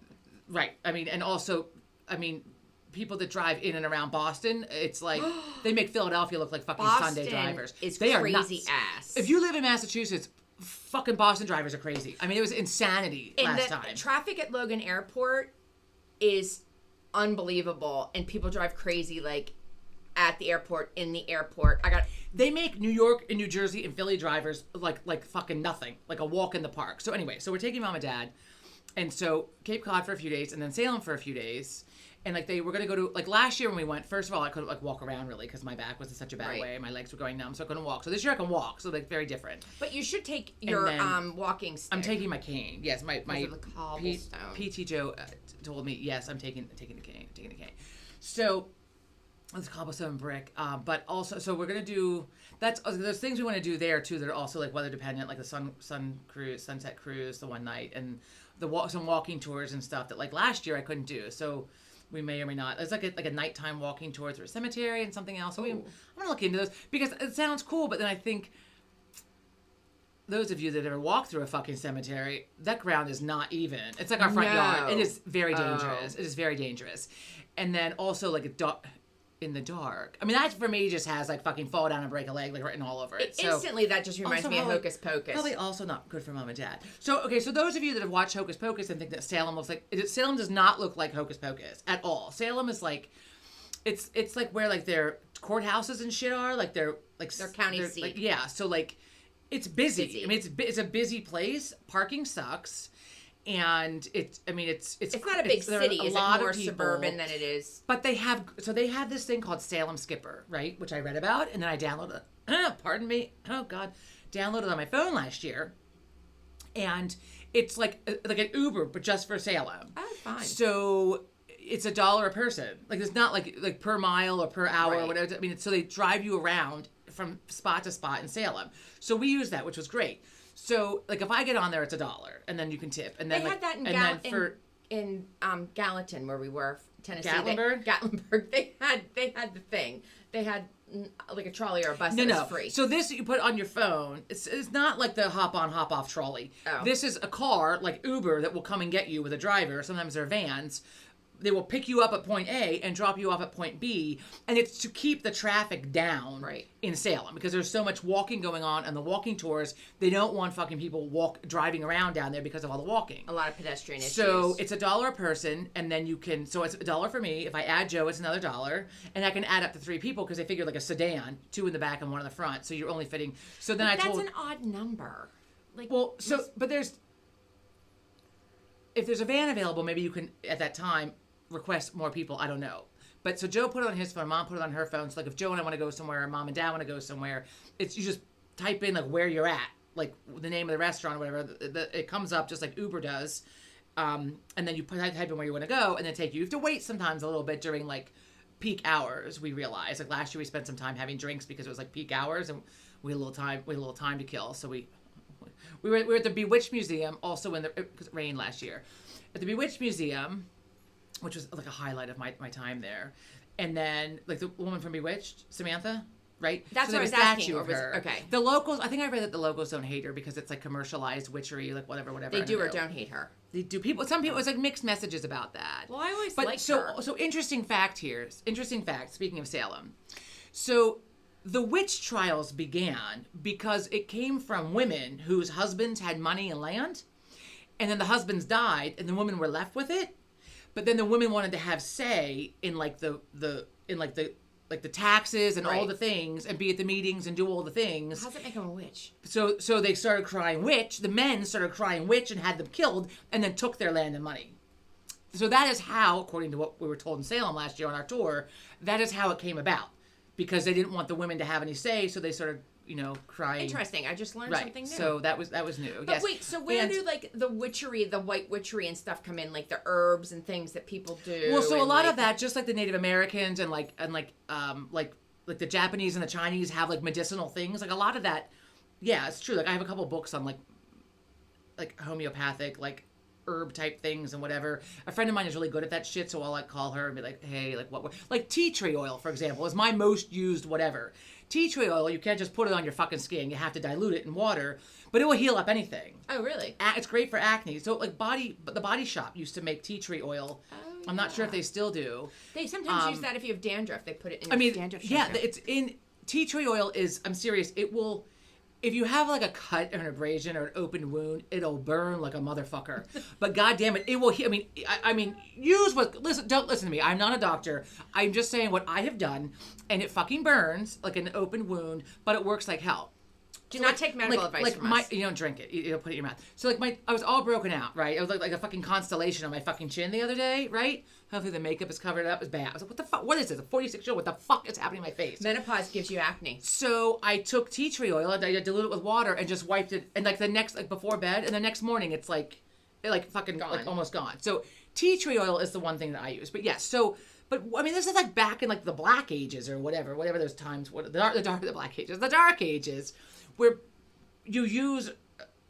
Right. I mean, and also, I mean, people that drive in and around Boston, it's like they make Philadelphia look like fucking Sunday drivers. They are crazy nuts. ass. If you live in Massachusetts, fucking Boston drivers are crazy. I mean, it was insanity last time. Traffic at Logan Airport is unbelievable, and people drive crazy like at the airport, in the airport. They make New York and New Jersey and Philly drivers like fucking nothing, like a walk in the park. So anyway, so we're taking mom and dad, and so Cape Cod for a few days, and then Salem for a few days. And like they were gonna go to, like last year when we went, first of all I couldn't like walk around really because my back was in such a bad way and my legs were going numb, so I couldn't walk. So this year I can walk, so like very different. But you should take your walking stick. I'm taking my cane. Yes, my the cobblestone. PT Joe told me yes, I'm taking the cane. So it's cobblestone brick, but also so we're gonna do there's things we want to do there too that are also like weather dependent, like the sunset cruise the one night, and some walking tours and stuff that like last year I couldn't do. So we may or may not. It's like a nighttime walking tour through a cemetery and something else. So I'm gonna look into those because it sounds cool, but then I think those of you that ever walked through a fucking cemetery, that ground is not even. It's like our front yard. It is very dangerous. It is very dangerous. And then also like in the dark. I mean, that for me just has like fucking fall down and break a leg like written all over it. Instantly, that just reminds me of Hocus Pocus. Probably also not good for mom and dad. So okay, so those of you that have watched Hocus Pocus and think that Salem looks like Salem does not look like Hocus Pocus at all. Salem is like it's like where like their courthouses and shit are, like their county seat. Like, yeah, so like it's busy. I mean, it's a busy place. Parking sucks. And it's not a big city. It's more suburban than it is. But they have this thing called Salem Skipper, right? Which I read about, and then I downloaded downloaded on my phone last year. And it's like an Uber, but just for Salem. Oh, fine. So it's $1 a person. Like it's not like per mile or per hour or whatever. I mean, so they drive you around from spot to spot in Salem. So we use that, which was great. So, like, if I get on there, it's $1, and then you can tip. And then they had that in Gallatin, where we were, Tennessee. Gatlinburg. They had the thing. They had like a trolley or a bus that was free. So this you put on your phone. It's not like the hop on hop off trolley. Oh. This is a car like Uber that will come and get you with a driver. Sometimes they're vans. They will pick you up at point A and drop you off at point B, and it's to keep the traffic down in Salem because there's so much walking going on, and the walking tours, they don't want fucking people driving around down there because of all the walking. A lot of pedestrian issues. So it's $1 a person, and then you can, so it's $1 for me. If I add Joe, it's another $1, and I can add up to 3 people because they figure like a sedan, 2 in the back and 1 in the front, so you're only fitting. So then that's an odd number. Like, but if there's a van available, maybe you can at that time request more people. I don't know. But so Joe put it on his phone, mom put it on her phone. So like if Joe and I want to go somewhere, or mom and dad want to go somewhere, you just type in like where you're at, like the name of the restaurant or whatever. It comes up just like Uber does. And then you type in where you want to go, and then take you. You have to wait sometimes a little bit during like peak hours. We realized like last year we spent some time having drinks because it was like peak hours, and we had a little time to kill. So we were at the Bewitched Museum also because it rained last year. At the Bewitched Museum, which was like a highlight of my time there. And then like the woman from Bewitched, Samantha, right? That's what I was asking. Okay. The locals, I think I read that the locals don't hate her because it's like commercialized witchery, like whatever. They do or don't hate her. They do. Some people, it's like mixed messages about that. Well, I always liked her. So interesting fact, speaking of Salem. So the witch trials began because it came from women whose husbands had money and land, and then the husbands died and the women were left with it. But then the women wanted to have say in like the taxes and all the things, and be at the meetings and do all the things. How's it make them a witch? So they started crying witch. The men started crying witch and had them killed, and then took their land and money. So that is how, according to what we were told in Salem last year on our tour, that is how it came about. Because they didn't want the women to have any say, so they started, crying. Interesting. I just learned something new. So that was new. But yes. Wait, so where do like the witchery, the white witchery and stuff come in, like the herbs and things that people do? Well, so a lot of that, just like the Native Americans and like the Japanese and the Chinese have like medicinal things. Like a lot of that, yeah, it's true. Like I have a couple books on like homeopathic, like herb type things and whatever. A friend of mine is really good at that shit, so I'll like call her and be like, hey, like what like tea tree oil, for example, is my most used whatever. Tea tree oil, you can't just put it on your fucking skin. You have to dilute it in water, but it will heal up anything. Oh, really? It's great for acne. So like the Body Shop used to make tea tree oil. I'm not sure if they still do. They sometimes use that if you have dandruff. They put it in your dandruff shampoo. Yeah, it's in tea tree oil is, I'm serious, it will, if you have like a cut or an abrasion or an open wound, it'll burn like a motherfucker. But goddamn it, it will. I mean, use what. Listen, don't listen to me. I'm not a doctor. I'm just saying what I have done, and it fucking burns like an open wound, but it works like hell. Do not take medical advice from us. You don't drink it. You don't put it in your mouth. So I was all broken out, right? I was like a fucking constellation on my fucking chin the other day, right? Hopefully the makeup is covered up. It's bad. I was like, what the fuck? What is this? A 46-year-old? What the fuck is happening to my face? Menopause gives you acne. So I took tea tree oil and I diluted it with water and just wiped it. And like the next, like before bed, and the next morning it's like fucking gone. Like almost gone. So tea tree oil is the one thing that I use. But yes, so. But I mean, this is like back in like the Black Ages or whatever those times. The Black Ages, the Dark Ages, where you use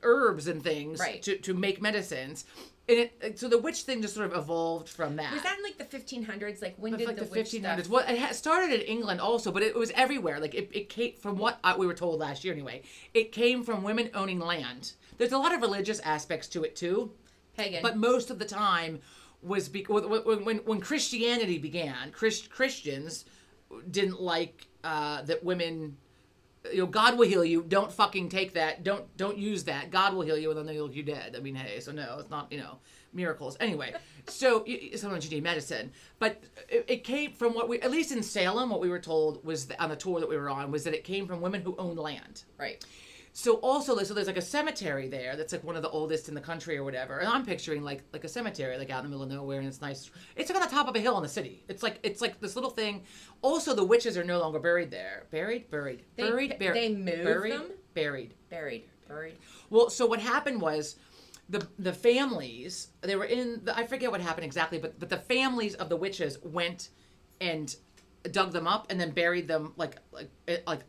herbs and things to make medicines. And so the witch thing just sort of evolved from that. Was that in like the 1500s? Like when did like the witch 1500s stuff... Well, it started in England also, but it was everywhere. Like it came from what we were told last year anyway. It came from women owning land. There's a lot of religious aspects to it too. Pagan. But most of the time was when Christianity began, Christians didn't like that women... God will heal you. Don't fucking take that. Don't use that. God will heal you, and then they'll you dead. I mean, hey, so no, it's not, miracles. Anyway, so sometimes you need medicine. But it came from what at least in Salem, what we were told was on the tour that we were on, was that it came from women who own land. Right. So also, there's like a cemetery there that's like one of the oldest in the country or whatever. And I'm picturing like a cemetery like out in the middle of nowhere, and it's nice. It's like on the top of a hill in the city. It's like this little thing. Also, the witches are no longer buried there. Buried. They moved them. Buried. Buried. Well, so what happened was the families, they were I forget what happened exactly, but the families of the witches went and dug them up and then buried them like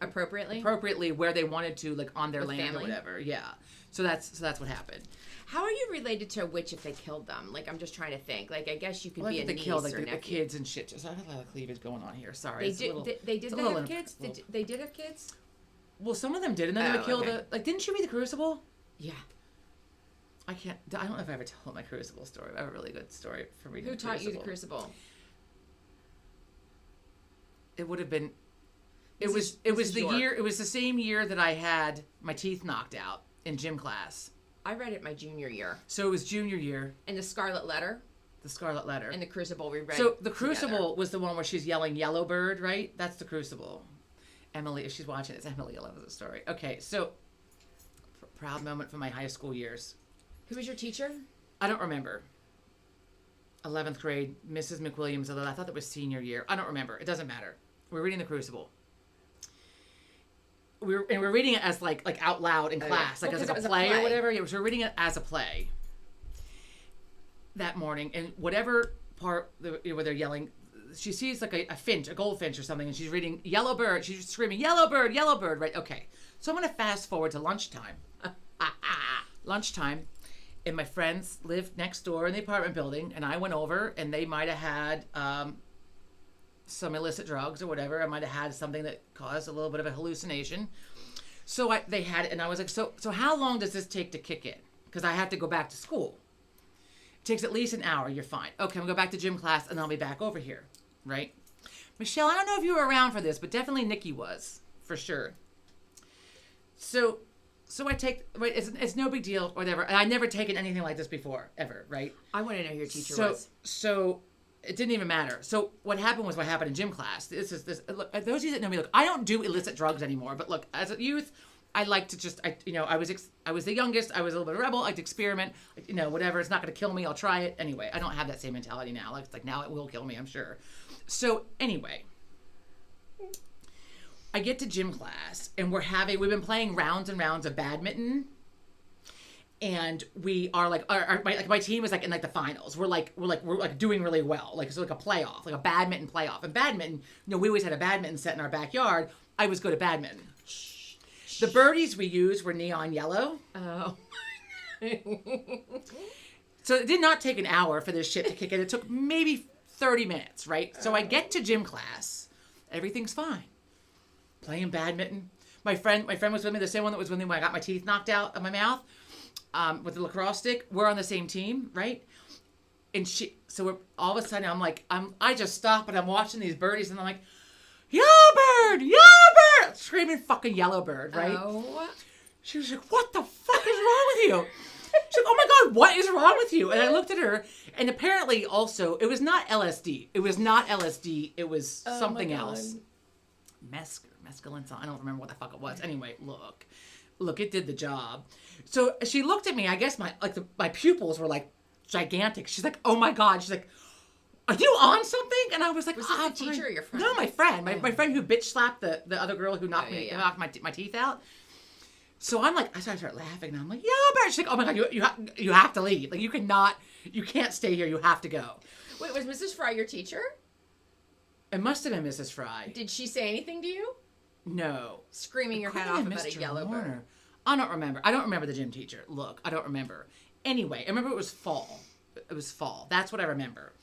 appropriately where they wanted to, like on their With land family? or whatever. Yeah. So that's what happened. How are you related to a witch if they killed them? Like, I'm just trying to think. Like, I guess you could be a niece killed, or the nephew. kids and shit. Just I have a lot of cleavage going on here. Sorry. They did have kids? They did have kids? Well, some of them did, and then they would kill didn't you read The Crucible? Yeah. I don't know if I ever told my Crucible story. I have a really good story for reading Who taught you The Crucible? It would have been. It was the same year that I had my teeth knocked out in gym class. I read it my junior year. So it was junior year. And The Scarlet Letter. The Scarlet Letter. And The Crucible we read. So The Crucible was the one where she's yelling "Yellow Bird," right? That's The Crucible. Emily, if she's watching this, Emily loves the story. Okay, so proud moment from my high school years. Who was your teacher? I don't remember. 11th grade, Mrs. McWilliams, although I thought that was senior year. I don't remember. It doesn't matter. We're reading The Crucible. We're reading it as like out loud in class, like as like a play or whatever. Yeah, so we're reading it as a play. That morning, and whatever part where they're yelling, she sees like a finch, a goldfinch or something, and she's reading "Yellow Bird." She's screaming "Yellow Bird, Yellow Bird!" Right? Okay. So I'm gonna fast forward to lunchtime. Lunchtime. And my friends lived next door in the apartment building, and I went over, and they might have had some illicit drugs or whatever. I might have had something that caused a little bit of a hallucination. So they had it, and I was like, so how long does this take to kick in? Because I have to go back to school. It takes at least an hour. You're fine. Okay, I'm going to go back to gym class, and I'll be back over here, right? Michelle, I don't know if you were around for this, but definitely Nikki was, for sure. So I take, right, it's no big deal, whatever. And I'd never taken anything like this before, ever, right? I want to know who your teacher was. So it didn't even matter. So what happened was what happened in gym class. Look, those of you that know me, look, I don't do illicit drugs anymore. But look, as a youth, I like to just, I was the youngest. I was a little bit of a rebel. I like to experiment. Whatever. It's not going to kill me. I'll try it. Anyway, I don't have that same mentality now. Like now it will kill me, I'm sure. So anyway, I get to gym class, and we've been playing rounds and rounds of badminton, and we are like, my team is like in like the finals. We're doing really well, like so like a playoff, like a badminton playoff. And badminton, we always had a badminton set in our backyard. I was good at badminton. The birdies we used were neon yellow. Oh. So it did not take an hour for this shit to kick in. It took maybe 30 minutes, right? So I get to gym class. Everything's fine. Playing badminton. My friend was with me, the same one that was with me when I got my teeth knocked out of my mouth with the lacrosse stick. We're on the same team, right? And so all of a sudden I just stop and I'm watching these birdies and I'm like, Yellowbird! Yellowbird! Screaming fucking Yellowbird, right? Oh. She was like, what the fuck is wrong with you? She's like, oh my God, what is wrong with you? And I looked at her, and apparently also, it was not LSD. It was not LSD. It was something else. Mescaline. I don't remember what the fuck it was. Anyway, look, it did the job. So she looked at me. I guess my pupils were like gigantic. She's like, oh my God. She's like, are you on something? And I was like, was this the teacher or your friend? No, my friend. My friend who bitch slapped the other girl who knocked my teeth out. So I'm like, I start laughing, and I'm like, Yellowbird. She's like, oh my God, you have to leave. Like, you can't stay here. You have to go. Wait, was Mrs. Fry your teacher? It must have been Mrs. Fry. Did she say anything to you? No. Screaming your head off about a Yellowbird. I don't remember. I don't remember the gym teacher. Look, I don't remember. Anyway, I remember it was fall. It was fall. That's what I remember.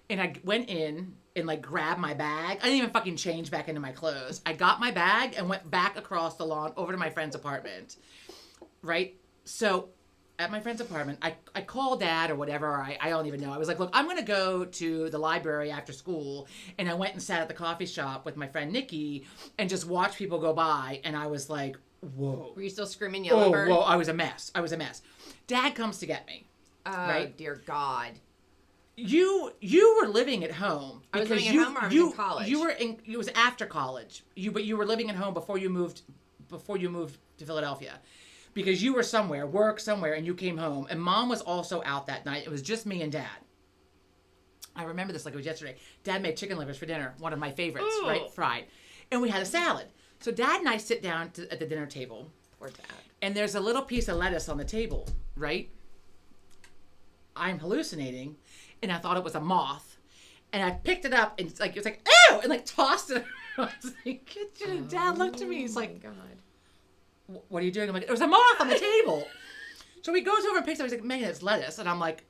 And I went in and like grabbed my bag. I didn't even fucking change back into my clothes. I got my bag and went back across the lawn over to my friend's apartment. Right? So at my friend's apartment, I called Dad or whatever. I don't even know. I was like, look, I'm going to go to the library after school. And I went and sat at the coffee shop with my friend Nikki and just watched people go by. And I was like, whoa. Were you still screaming Yellowbird? Whoa, I was a mess. Dad comes to get me. Oh, right? Dear God. You were living at home. I was living at home or I was in college? It was after college. But you were living at home before you moved to Philadelphia. Because you were somewhere, work somewhere, and you came home. And Mom was also out that night. It was just me and Dad. I remember this like it was yesterday. Dad made chicken livers for dinner, one of my favorites, right? Fried. And we had a salad. So Dad and I sit down at the dinner table. Poor Dad. And there's a little piece of lettuce on the table, right? I'm hallucinating. And I thought it was a moth. And I picked it up and it was like, ew! And like tossed it. I was like, Dad looked at me. He's like, God. What are you doing? I'm like, there was a moth on the table. So he goes over and picks it up. He's like, man, it's lettuce. And I'm like,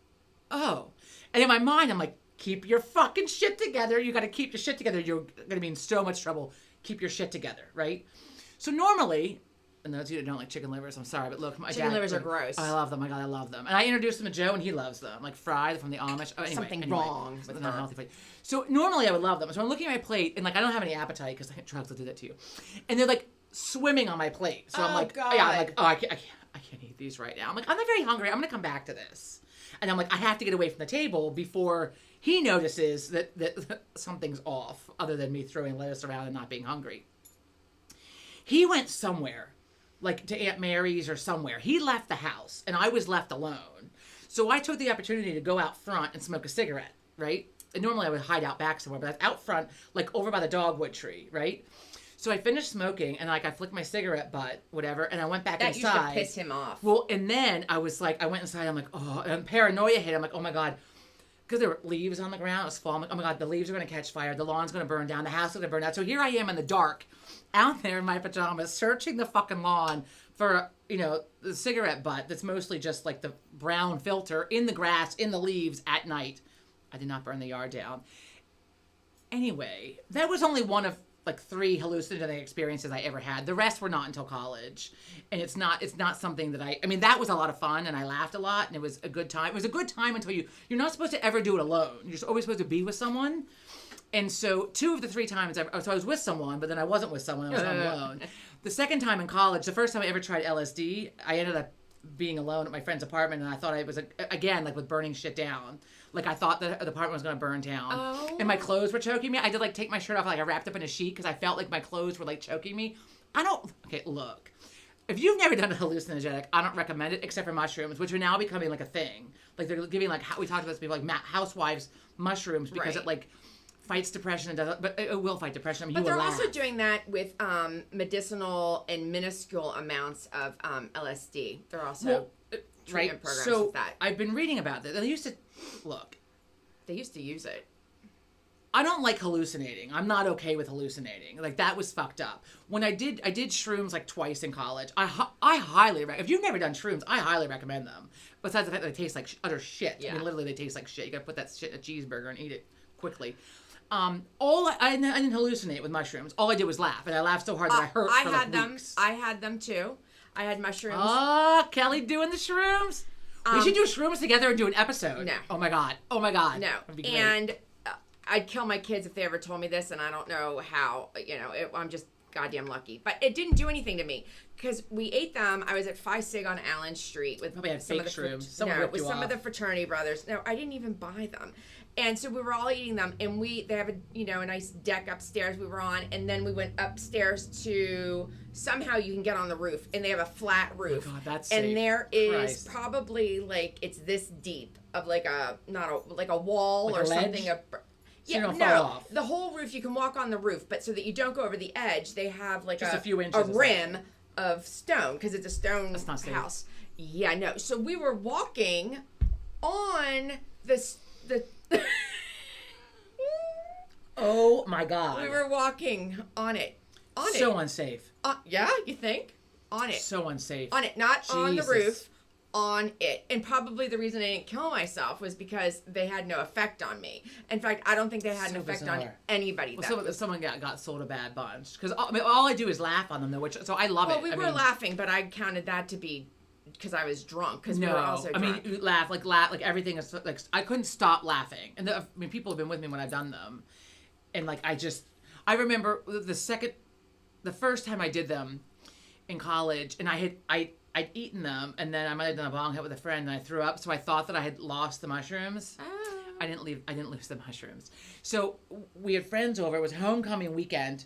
oh. And in my mind, I'm like, keep your fucking shit together. You got to keep your shit together. You're going to be in so much trouble. Keep your shit together, right? So normally, and those of you that don't like chicken livers, I'm sorry, but look, my chicken livers are gross. I love them. My God, I love them. And I introduced them to Joe, and he loves them. Like fried from the Amish. Oh, Something wrong with not healthy plate. So normally I would love them. So I'm looking at my plate, and like I don't have any appetite because drugs will do that to you. And they're like swimming on my plate. So I'm like, God. Yeah, I'm like, oh, I can't eat these right now. I'm like, I'm not very hungry. I'm gonna come back to this. And I'm like, I have to get away from the table before he notices that something's off, other than me throwing lettuce around and not being hungry. He went somewhere, like to Aunt Mary's or somewhere. He left the house, and I was left alone. So I took the opportunity to go out front and smoke a cigarette, right? And normally I would hide out back somewhere, but I was out front, like over by the dogwood tree, right? So I finished smoking, and like I flicked my cigarette butt, whatever, and I went back inside. That used to piss him off. Well, and then I was like, I went inside. I'm like, oh, and paranoia hit. I'm like, oh my God, because there were leaves on the ground. It was fall. I'm like, oh my God, the leaves are going to catch fire. The lawn's going to burn down. The house is going to burn down. So here I am in the dark, out there in my pajamas, searching the fucking lawn for, the cigarette butt that's mostly just like the brown filter in the grass, in the leaves at night. I did not burn the yard down. Anyway, that was only one of like 3 hallucinogenic experiences I ever had. The rest were not until college. And it's not something that I mean, that was a lot of fun and I laughed a lot and it was a good time. It was a good time until you're not supposed to ever do it alone. You're always supposed to be with someone. And so 2 of the 3 times, so I was with someone, but then I wasn't with someone. I was alone. The second time in college, the first time I ever tried LSD, I ended up being alone at my friend's apartment, and I thought I was, again, like with burning shit down. Like I thought the apartment was going to burn down. Oh. And my clothes were choking me. I did like take my shirt off, like I wrapped up in a sheet because I felt like my clothes were like choking me. Okay, look. If you've never done a hallucinogenic, I don't recommend it except for mushrooms, which are now becoming like a thing. Like they're giving like, we talked about this before, like housewives mushrooms because it like fights depression and doesn't, but it will fight depression. I mean, but they're laugh. also doing that with medicinal and minuscule amounts of LSD. They're also treatment programs with that. I've been reading about that. They used to use it. I don't like hallucinating. I'm not okay with hallucinating. Like, that was fucked up. When I did shrooms like twice in college. I highly if you've never done shrooms, I highly recommend them. Besides the fact that they taste like utter shit. Yeah. I mean, literally, they taste like shit. You gotta put that shit in a cheeseburger and eat it quickly. I didn't hallucinate with mushrooms. All I did was laugh, and I laughed so hard that I hurt for like weeks. I had them too. I had mushrooms. Oh, Kelly doing the shrooms. We should do shrooms together and do an episode. No. Oh my god. Oh my god. No. That'd be great. And I'd kill my kids if they ever told me this, and I don't know how. I'm just goddamn lucky. But it didn't do anything to me because we ate them. I was at Phi Sig on Allen Street with probably had some fake of the shrooms. some of the fraternity brothers. No, I didn't even buy them. And so we were all eating them, and they have a nice deck upstairs we were on, and then we went upstairs to somehow you can get on the roof, and they have a flat roof. Oh my God, that's and safe. there is Christ. probably like it's this deep of like a wall Like or a ledge? something. So you don't fall off. The whole roof you can walk on the roof, but so that you don't go over the edge, they have like Just a few inches a or rim of stone because it's a stone That's not safe. house. Yeah, no. So we were walking on the Oh my god. we were walking on it. So unsafe. Yeah, you think? On it. So unsafe. On it, not on the Jesus. roof. On it. And probably the reason I didn't kill myself was because they had no effect on me. In fact, I don't think they had So an effect on bizarre. anybody. Well, someone got sold a bad bunch because all I do is laugh on them though, so I love it. Well, we were laughing, but I counted that to be because I was drunk. Because we were also drunk. you laugh like everything is like I couldn't stop laughing, and people have been with me when I've done them, and like I remember the first time I did them in college, and I'd eaten them, and then I might have done a bong hit with a friend, and I threw up, so I thought that I had lost the mushrooms. I didn't lose the mushrooms. So we had friends over. It was homecoming weekend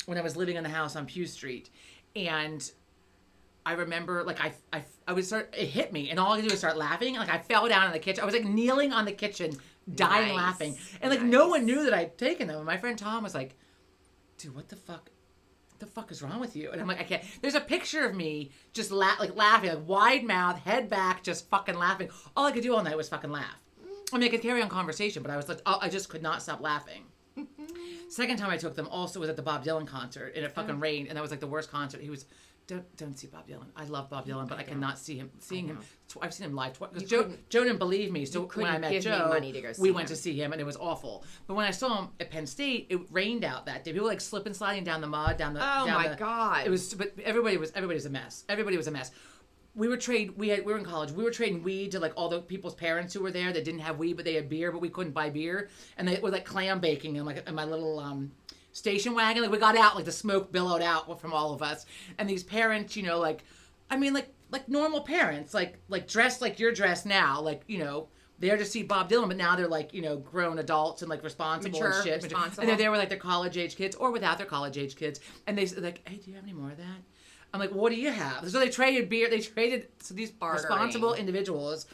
when I was living in the house on Pew Street, and I remember like it hit me, and all I could do was start laughing. Like I fell down in the kitchen. I was like kneeling on the kitchen, dying laughing, and like no one knew that I'd taken them. And my friend Tom was like, "Dude, what the fuck? What the fuck is wrong with you?" And I'm like, I can't. There's a picture of me just laughing, like wide mouth, head back, just fucking laughing. All I could do all night was fucking laugh. I mean, I could carry on conversation, but I was like, I just could not stop laughing. Second time I took them also was at the Bob Dylan concert, and it fucking rained, and that was like the worst concert. He was, don't see Bob Dylan. I love Bob Dylan, but I cannot see him. Seeing him, I've seen him live twice. Because Joe didn't believe me, so when I met Joe, we went to see him, and it was awful. But when I saw him at Penn State, it rained out that day. People were like slip and sliding down the mud, down the. Oh down my the, God! It was, but everybody was a mess. Everybody was a mess. We were in college. We were trading weed to like all the people's parents who were there that didn't have weed, but they had beer, but we couldn't buy beer, and they were like clam baking in my little station wagon. Like we got out, like the smoke billowed out from all of us, and these parents, like normal parents, like dressed like you're dressed now, like there to see Bob Dylan, but now they're like grown adults and like responsible Mature, and shit, responsible. and they're there with like their college age kids or without their college age kids, and they said like, "Hey, do you have any more of that?" I'm like, what do you have? So they traded beer. So these Bartering. responsible individuals,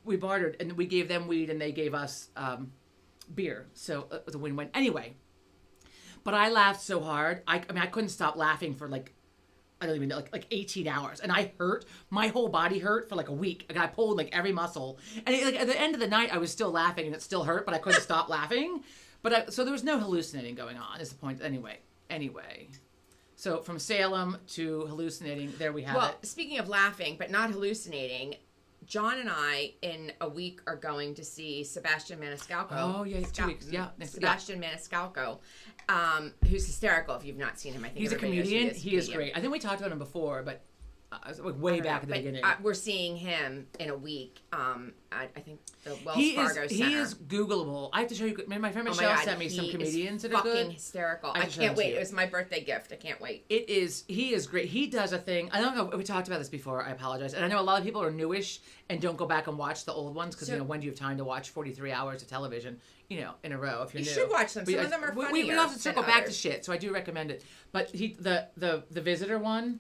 we bartered, and we gave them weed, and they gave us beer. So it was a win-win. Anyway, but I laughed so hard. I mean, I couldn't stop laughing for like, I don't even know, like 18 hours. And I hurt. My whole body hurt for like a week. Like I pulled like every muscle. And at the end of the night, I was still laughing, and it still hurt, but I couldn't stop laughing. So there was no hallucinating going on, is the point. Anyway. So from Salem to hallucinating, there we have it. Well, speaking of laughing, but not hallucinating, John and I in a week are going to see Sebastian Maniscalco. Oh, yeah, 2 weeks. Yeah. Sebastian Maniscalco, who's hysterical if you've not seen him. I think he's a everybody knows comedian. He is great. I think we talked about him before, but like way back at the beginning. We're seeing him in a week. I think the Wells Fargo Center. He is Googleable. I have to show you. My friend Michelle sent me some comedians that are good. Fucking hysterical. I can't wait. It was my birthday gift. I can't wait. He is great. He does a thing. I don't know. We talked about this before. I apologize. And I know a lot of people are newish and don't go back and watch the old ones because when do you have time to watch 43 hours of television? In a row. If you're new, you should watch them. Some of them are funnier. We have to circle back to shit, so I do recommend it. But the Visitor one.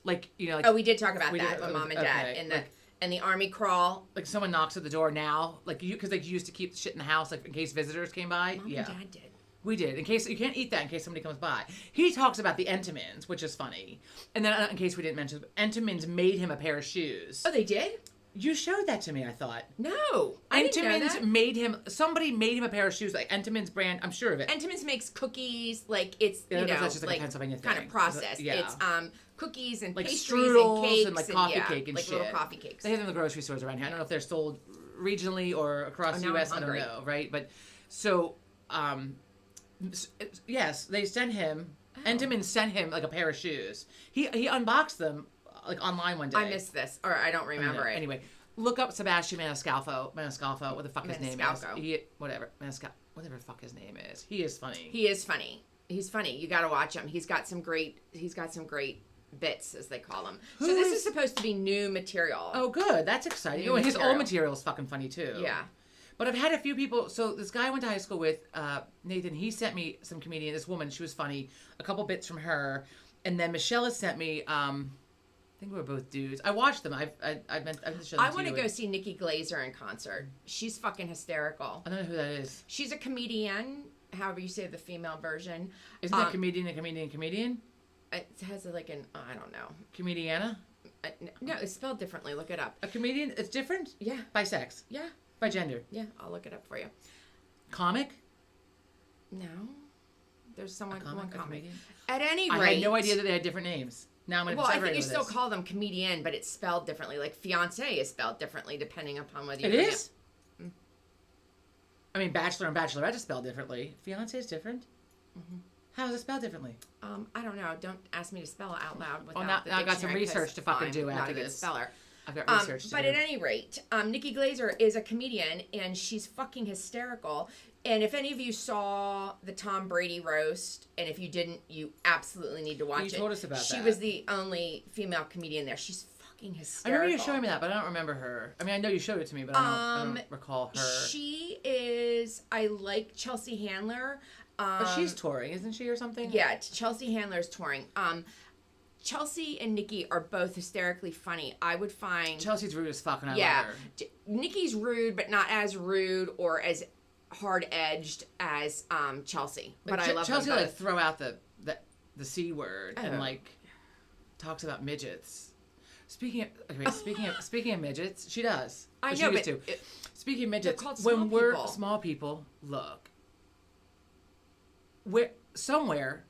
We did talk about that with Mom and Dad and the Army Crawl. Like someone knocks at the door now, because they used to keep shit in the house, like in case visitors came by. Mom and Dad did. We did. In case you can't eat that in case somebody comes by. He talks about the Entenmann's, which is funny. And then in case we didn't mention, Entenmann's made him a pair of shoes. Oh, they did? You showed that to me, I thought. No, I didn't know Entenmann's that. made him, somebody made him a pair of shoes, like Entenmann's brand, I'm sure of it. Entenmann's makes cookies, like it's Yeah, you know that's just like a Pennsylvania kind thing. of processed. Yeah. It's cookies and Like pastries strudels and cakes and like coffee yeah, cake and like shit. little coffee cakes. They have them in the grocery stores around here. I don't know if they're sold regionally or across the now I'm U.S. I don't hungry. know, right? But so, yes, they sent him. Entenmann sent him like a pair of shoes. He unboxed them like online one day. I missed this, or I don't remember it. Anyway, look up Sebastian Maniscalco, what the fuck his name is. Maniscalco. Whatever the fuck his name is. He is funny. He is funny. He's funny. You got to watch him. He's got some great bits, as they call them. So this is supposed to be new material. Oh, good. That's exciting. New His material. old material is fucking funny too. Yeah. But I've had a few people. So this guy I went to high school with, Nathan. He sent me some comedian. This woman, she was funny. A couple bits from her, and then Michelle has sent me. I think we were both dudes. I watched them. I've been to show them I to want to you. go see Nikki Glazer in concert. She's fucking hysterical. I don't know who that is. She's a comedian, however you say the female version. Isn't that comedian? It has like an, I don't know. Comediana? No, it's spelled differently. Look it up. A comedian? It's different? Yeah. By sex? Yeah. By gender? Yeah, I'll look it up for you. Comic? No. There's someone, A comic? one A comic. comedian? At any rate. I had no idea that they had different names. Now I'm going to Well, I think separate you with still this. call them comedian, but it's spelled differently. Like fiance is spelled differently depending upon whether you It pronounce- is? I mean, bachelor and bachelorette is spelled differently. Fiance is different? Mm-hmm. How is it spelled differently? I don't know. Don't ask me to spell it out loud without now the I got some dictionary, 'cause research to fucking I'm do not after a good this. speller. I've got research to But do. at any rate, Nikki Glazer is a comedian, and she's fucking hysterical. And if any of you saw the Tom Brady roast, and if you didn't, you absolutely need to watch it. You told us about She that. was the only female comedian there. She's fucking I hysterical. remember you showing me that, but I don't remember her. I mean, I know you showed it to me, but I don't recall her. She is, I like Chelsea Handler. But she's touring, isn't she, or something? Yeah, Chelsea Handler's touring. Chelsea and Nikki are both hysterically funny. I would find Chelsea's rude as fuck, and I yeah, love her. Nikki's rude, but not as rude or as hard edged as Chelsea. But I love Chelsea them both. like throw out the C word and Oh. like talks about midgets. Speaking of midgets, she does. I She know, used but to. Speaking of midgets, called when small we're people. small people, look, we're somewhere.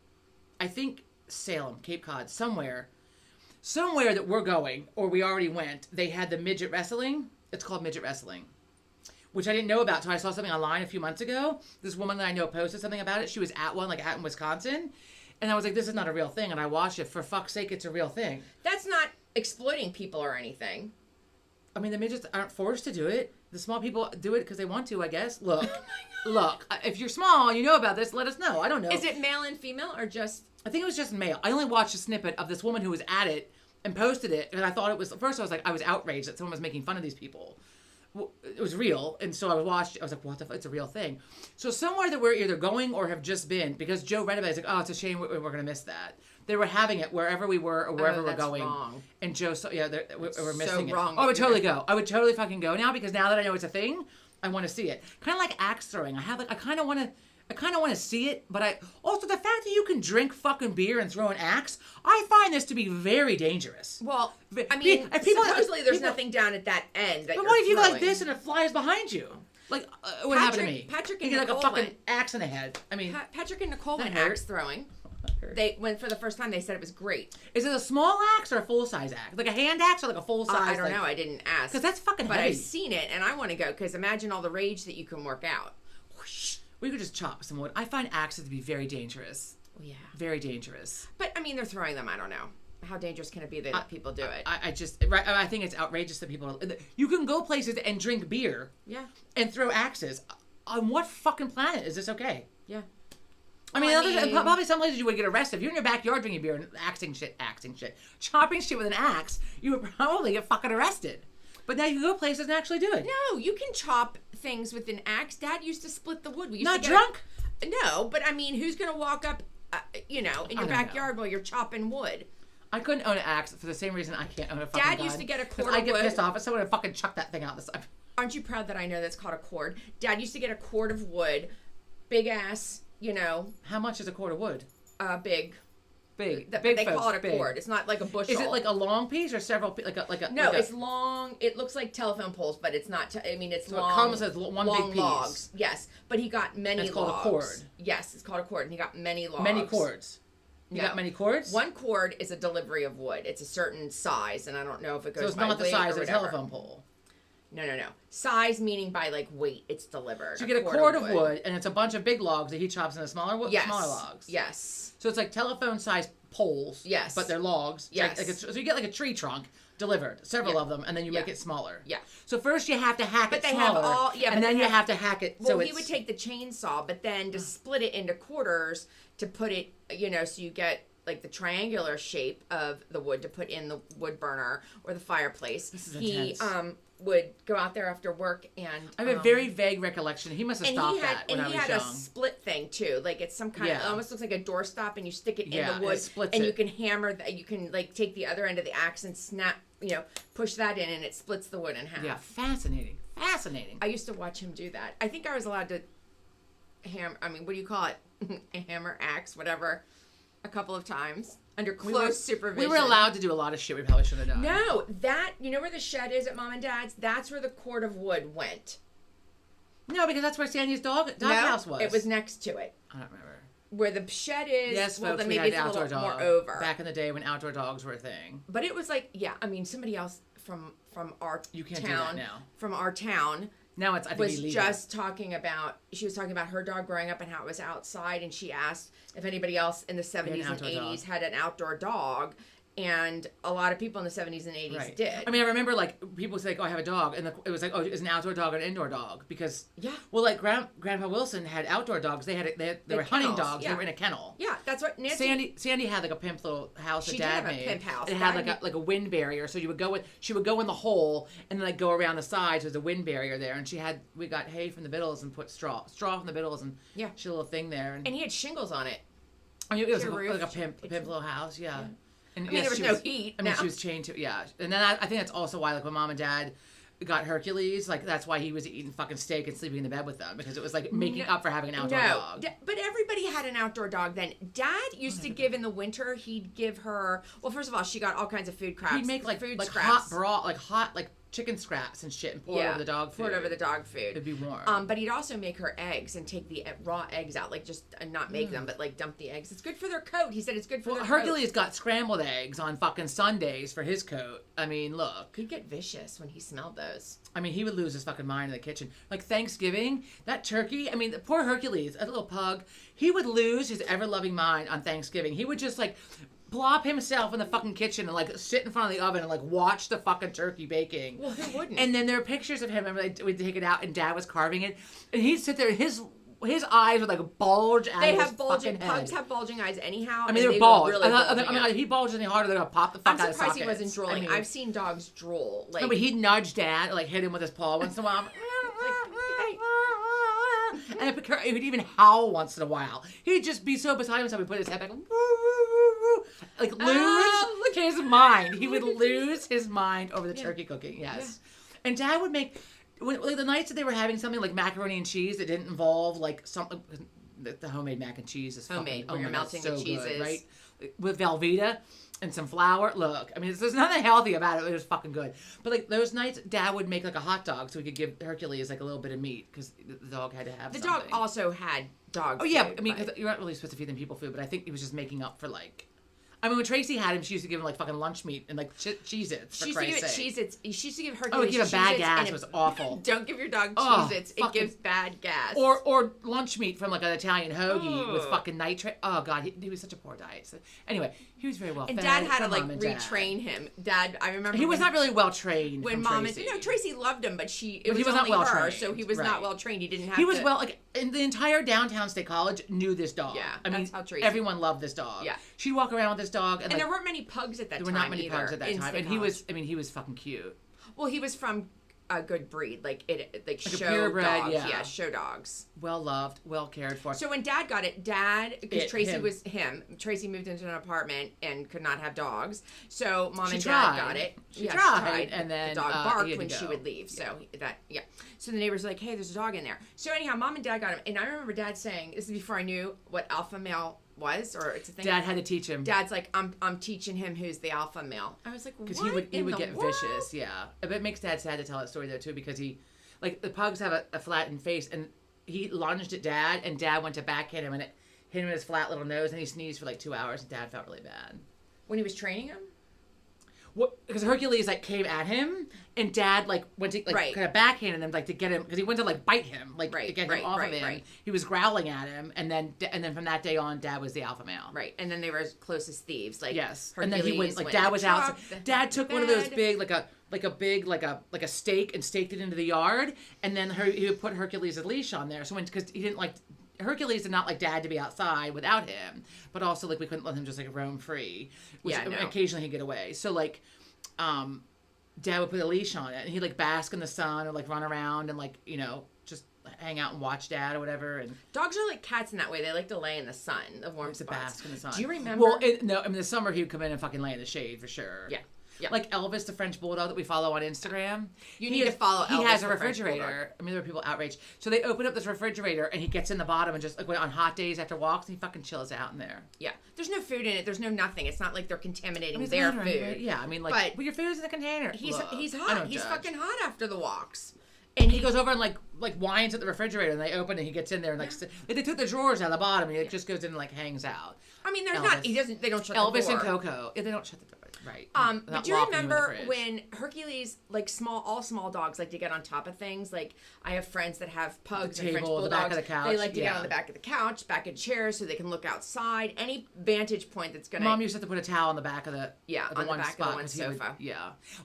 I think Salem, Cape Cod, somewhere that we're going or we already went. They had the midget wrestling. It's called midget wrestling, which I didn't know about until I saw something online a few months ago. This woman that I know posted something about it. She was at one, like out in Wisconsin. And I was like, this is not a real thing. And I watched it. For fuck's sake, it's a real thing. That's not exploiting people or anything. I mean, the midgets aren't forced to do it. The small people do it because they want to, I guess. Look, look, if you're small and you know about this, let us know. I don't know. Is it male and female or just... I think it was just male. I only watched a snippet of this woman who was at it and posted it. And I thought it was, first I was like, I was outraged that someone was making fun of these people. It was real. And so I was like, what the fuck? It's a real thing. So somewhere that we're either going or have just been, because Joe read about it, he's like, oh, it's a shame we're going to miss that. They were having it wherever we were or wherever we're that's going. wrong. And Joe, we're missing it. wrong Oh, I would that totally go. I would totally fucking go now because now that I know it's a thing, I want to see it. Kind of like axe throwing. I kind of want to see it, but also the fact that you can drink fucking beer and throw an axe, I find this to be very dangerous. Well, I Pe- mean, if people- supposedly there's people- nothing down at that end that But you're what if you go like throwing. this and it flies behind you? Like, what happened to me? Patrick you and get like a Nicole fucking went- axe in the head. I mean, Patrick and Nicole That went hurt. axe throwing. They went for the first time. They said it was great. is it a small axe or a full size axe? Like a hand axe or like a full size? I don't know. I didn't ask. Because that's fucking But heavy. I've seen it, and I want to go because imagine all the rage that you can work out. Whoosh. We could just chop some wood. I find axes to be very dangerous. Oh, yeah. Very dangerous. But, I mean, they're throwing them. I don't know. How dangerous can it be that people do it? I think it's outrageous that people. You can go places and drink beer Yeah. and throw axes. On what fucking planet is this okay? Yeah. I mean, Well, I mean- probably some places you would get arrested. If you're in your backyard drinking beer and axing shit, chopping shit with an axe, you would probably get fucking arrested. But now you can go places and actually do it. No, you can chop things with an axe. Dad used to split the wood. We used Not to get drunk? No, but I mean, who's going to walk up, in your don't know. backyard while you're chopping wood? I couldn't own an axe for the same reason I can't own a fucking Dad gun. used to get a 'Cause cord I of get wood. pissed off if someone would fucking chuck that thing out the side. Aren't you proud that I know that's called a cord? Dad used to get a cord of wood, big ass, How much is a cord of wood? big. Big. But Big they call folks, it a big. cord. It's not like a bushel. Is it like a long piece or several? Like a No, like a, it's long. It looks like telephone poles, but it's not. I mean, it's so long. it comes as one long big piece. logs. Yes, but he got many. It's called a logs. cord. Yes, it's called a cord, and he got many logs. Many cords. You No. got many cords? One cord is a delivery of wood. It's a certain size, and I don't know if it goes. So it's by not the weight size or of a whatever. telephone pole. No. Size meaning by like weight. It's delivered. So you get a cord of wood, and it's a bunch of big logs that he chops into smaller Yes. smaller logs. Yes. So it's like telephone size poles. Yes. But they're logs. Yes. So you get like a tree trunk delivered, several of them, and then you make it smaller. Yeah. So first you have to hack it they smaller, have all. Yeah. and but then they you have to hack it. Well, so he would take the chainsaw, but then to split it into quarters to put it, so you get like the triangular shape of the wood to put in the wood burner or the fireplace. This is he intense. would go out there after work and I have a very vague recollection. He must have and stopped he had that when and I he was had young. a split thing too, like it's some kind of Yeah. it almost looks like a doorstop, and you stick it Yeah, in and the it wood, splits and it. you can hammer that. You can like take the other end of the axe and snap, push that in, and it splits the wood in half. Yeah, fascinating. I used to watch him do that. I think I was allowed to hammer. I mean, what do you call it? A hammer, axe, whatever. A couple of times under close supervision. We were allowed to do a lot of shit we probably shouldn't have done. No, that where the shed is at Mom and Dad's. That's where the cord of wood went. No, because that's where Sandy's dog house was. It was next to it. I don't remember. Where the shed is. Yes, well, folks, then we maybe had it's a outdoor little dog. more over. Back in the day when outdoor dogs were a thing. But it was like, I mean, somebody else from our You can't town, do that now. from our town, Now it's, I think, was illegal. just talking about. She was talking about her dog growing up and how it was outside, and she asked if anybody else in the 70s and outdoor 80s dog. had an outdoor dog, and a lot of people in the 70s and 80s Right. did. I mean, I remember like people would say, "Oh, I have a dog," and it was like, "Oh, is an outdoor dog or an indoor dog?" Because well, like Grandpa Wilson had outdoor dogs. They were hunting kennels, dogs. yeah. They were in a kennel. Yeah, that's what Nancy. Sandy had like a pimp little house that She Dad did have a made. pimp house. It had Dad like a wind barrier, so she would go in the hole and then like go around the sides. There's a wind barrier there, and we got hay from the Biddles and put straw from the Biddles, and she had a little thing there. And he had shingles on it. I mean, it was She had a like a roof. pimp little house, yeah. And I mean, there was she no heat. I mean, No. she was chained to, and then I think that's also why, like, when Mom and Dad got Hercules, like, that's why he was eating fucking steak and sleeping in the bed with them, because it was like making up for having an outdoor dog. But everybody had an outdoor dog then. Dad used to give in the winter. He'd give her. Well, first of all, she got all kinds of food scraps. He'd make like food hot broth, like chicken scraps and shit, and pour it over the dog food. Pour it over the dog food. It'd be warm. But he'd also make her eggs and take the raw eggs out, like just not make them, but like dump the eggs. It's good for their coat. He said it's good for their Hercules coat. got scrambled eggs on fucking Sundays for his coat. I mean, look. He'd get vicious when he smelled those. I mean, he would lose his fucking mind in the kitchen. Like Thanksgiving, that turkey, I mean, the poor Hercules, a little pug, he would lose his ever-loving mind on Thanksgiving. He would just, like, plop himself in the fucking kitchen and, like, sit in front of the oven and, like, watch the fucking turkey baking. Well, who wouldn't? And then there are pictures of him, and we'd take it out, and Dad was carving it, and he'd sit there, his eyes would, like, bulge out They of have his bulging. fucking head. Pugs have bulging eyes anyhow. I mean, and they're they will bulged. Really bulging I mean, out. if he bulges any harder, they're gonna pop the fuck I'm out of surprised sockets. he wasn't drooling. I mean, I've seen dogs drool. Like, no, but he'd nudge Dad, like hit him with his paw once in a while. And he would even howl once in a while. He'd just be so beside himself. He'd put his head back, like lose his mind. He would lose his mind over the turkey cooking. Yes, and Dad would make like the nights that they were having something like macaroni and cheese that didn't involve like something. The homemade mac and cheese is Homemade, fucking, where you're my God, melting so the cheeses. good, right? With Velveeta and some flour. Look, I mean, there's nothing healthy about it. It was fucking good. But like those nights, Dad would make like a hot dog so we could give Hercules like a little bit of meat because the dog had to have. the something. dog also had dog. Oh yeah, food, I mean, but- because you're not really supposed to feed them people food, but I think he was just making up for like. I mean, when Tracy had him, she used to give him like fucking lunch meat and like Cheez-Its. She used to give it Cheez-Its. She used to give Hercules. Oh, give a bad Cheez-Its, gas. and It was awful. Don't give your dog Oh, Cheez-Its. It fucking- gives bad gas. Or lunch meat from like an Italian hoagie with Ugh. fucking nitrate. Oh god, he was such a poor diet. So, anyway, he was very well and fed. Dad had to from like Mom and Dad. retrain him. Dad, I remember He was when- not really well trained. when from Mom Tracy. and Tracy loved him, but But he he was was not only well her, trained, so he was right. not well trained. He didn't have. He was to, well, like, in the entire downtown State College knew this dog. Yeah, I mean, that's how Tracy- everyone loved this dog. Yeah. She'd walk around with this dog, and And like, there weren't many pugs at that there time. were not many either pugs at that in time, State and he College. was, I mean, he was fucking cute. Well, he was from a good breed, like a show purebred, dogs. yeah. Show dogs. Well loved, well cared for. So when Dad got it, because Tracy him. was him. Tracy moved into an apartment and could not have dogs, so Mom She and tried. Dad got it. She Yeah, tried, and then, the dog he barked had to when she go. would leave. So So the neighbors were like, "Hey, there's a dog in there." So anyhow, Mom and Dad got him, and I remember Dad saying, "This is before I knew what alpha male was, or it's a thing. Dad had to teach him. Dad's like, I'm teaching him who's the alpha male. I was like, what? Because he would get vicious, yeah. But it makes Dad sad to tell that story though too, because he, like, the pugs have a flattened face, and he lunged at Dad, and Dad went to backhand him, and it hit him in his flat little nose, and he sneezed for like 2 hours, and Dad felt really bad. When he was training him? Because Hercules like came at him, and Dad like went to like kind of backhanded him like to get him, because he went to like bite him to get him off of him. Right. He was growling at him, and then from that day on, Dad was the alpha male. Right, and then they were as close as thieves. Like yes, Hercules and then he went like Dad was out. Dad took one of those big like a stake and staked it into the yard, and then he would put Hercules' leash on there. So because he didn't like. Hercules did not like Dad to be outside without him, but also like we couldn't let him just like roam free. Which occasionally he'd get away. So like, Dad would put a leash on it, and he'd like bask in the sun or like run around and like just hang out and watch Dad or whatever. And dogs are like cats in that way. They like to lay in the sun, the warm spots. Bask in the sun. Do you remember? Well, in the summer he would come in and fucking lay in the shade for sure. Yeah. Yep. Like Elvis, the French bulldog that we follow on Instagram. You need to follow Elvis. He has a refrigerator. I mean, there are people outraged. So they open up this refrigerator, and he gets in the bottom and just like on hot days after walks, and he fucking chills out in there. Yeah. There's no food in it. There's no nothing. It's not like they're contaminating their food. Right? Yeah. I mean, like, but your food is in the container. He's hot. He's fucking hot after the walks. And he goes over and like whines at the refrigerator, and they open it, and he gets in there and like they took the drawers out of the bottom, and he just goes in and like hangs out. I mean, there's not. He doesn't. They don't shut Elvis the door. and Coco. Yeah, they don't shut the door. Right. But do you remember when Hercules, like all small dogs like to get on top of things? Like I have friends that have pugs and French bulldogs. The back of the couch. They like to get on the back of the couch, back of chairs, so they can look outside. Any vantage point that's gonna. Mom used to have to put a towel on the back of the on the back of the one sofa.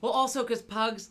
Well, also because pugs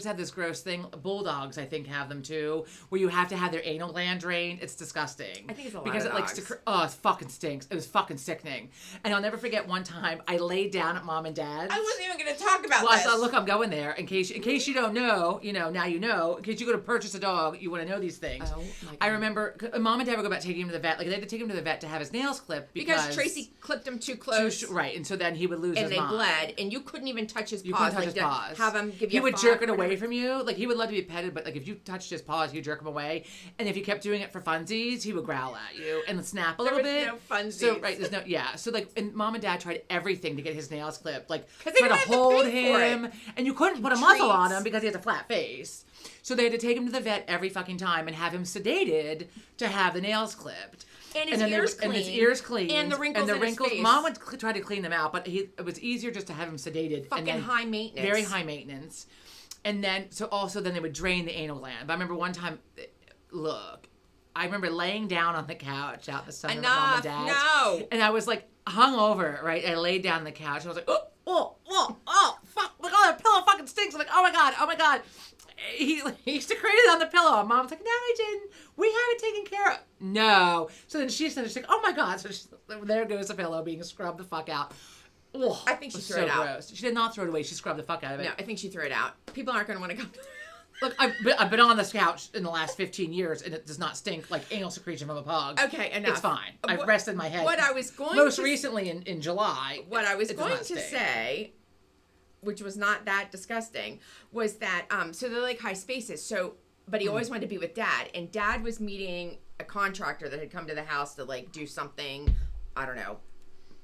have this gross thing. Bulldogs, I think, have them too, where you have to have their anal gland drained. It's disgusting. I think it's a lot because of it likes to. Oh, it fucking stinks. It was fucking sickening. And I'll never forget one time I laid down at Mom and Dad's. I wasn't even going to talk about this. I thought, look, I'm going there in case you don't know. Now you know. In case you go to purchase a dog, you want to know these things. Oh my God. I remember Mom and Dad would go about taking him to the vet. Like they had to take him to the vet to have his nails clipped because Tracy clipped him too close. Right, and so then he would lose his mind. And they bled, and you couldn't even touch his paws. You couldn't touch his paws. Have him give you. He would jerk it away from you. Like he would love to be petted, but like if you touched his paws, he'd jerk him away. And if you kept doing it for funsies, he would growl at you and snap a little bit. There was no funsies. So there's no So like, and Mom and Dad tried everything to get his nails clipped, like try to hold him, and you couldn't put a muzzle on him because he has a flat face. So they had to take him to the vet every fucking time and have him sedated to have the nails clipped. And his ears cleaned. And the wrinkles in his face. Mom would try to clean them out, but it was easier just to have him sedated. Fucking high maintenance. Very high maintenance. And then, then they would drain the anal gland. But I remember one time, I remember laying down on the couch out in the sun with Mom and Dad. No. And I was like hung over, right? I laid down on the couch. And I was like, oh, fuck. Look, oh, that pillow fucking stinks. I'm like, oh my God. He secreted on the pillow. And Mom's like, no, he didn't. We have it taken care of. No. So then she's like, oh my God. So there goes the pillow being scrubbed the fuck out. Ugh, I think she threw it out. Gross. She did not throw it away. She scrubbed the fuck out of it. No, I think she threw it out. People aren't going to want to come. Look, I've been on this couch in the last 15 years, and it does not stink like anal secretion from a pug. Okay, enough. It's fine. I've rested my head. What I was going most recently in July. What I was going to say, which was not that disgusting, was that so they're like high spaces. So, but he always wanted to be with Dad, and Dad was meeting a contractor that had come to the house to like do something. I don't know.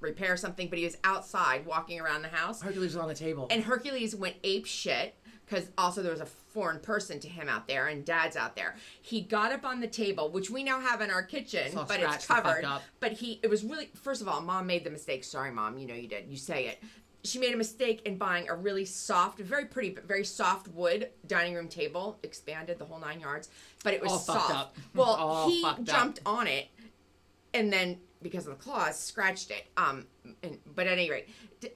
Repair something, but he was outside walking around the house. Hercules was on the table. And Hercules went ape shit because also there was a foreign person to him out there and Dad's out there. He got up on the table, which we now have in our kitchen, but it's covered. But it was really, first of all, Mom made the mistake. Sorry, Mom, you know you did. You say it. She made a mistake in buying a really soft, very pretty, but very soft wood dining room table. Expanded the whole 9 yards. But it was all soft. Fucked up. Well, he jumped on it and then because of the claws, scratched it. But at any rate,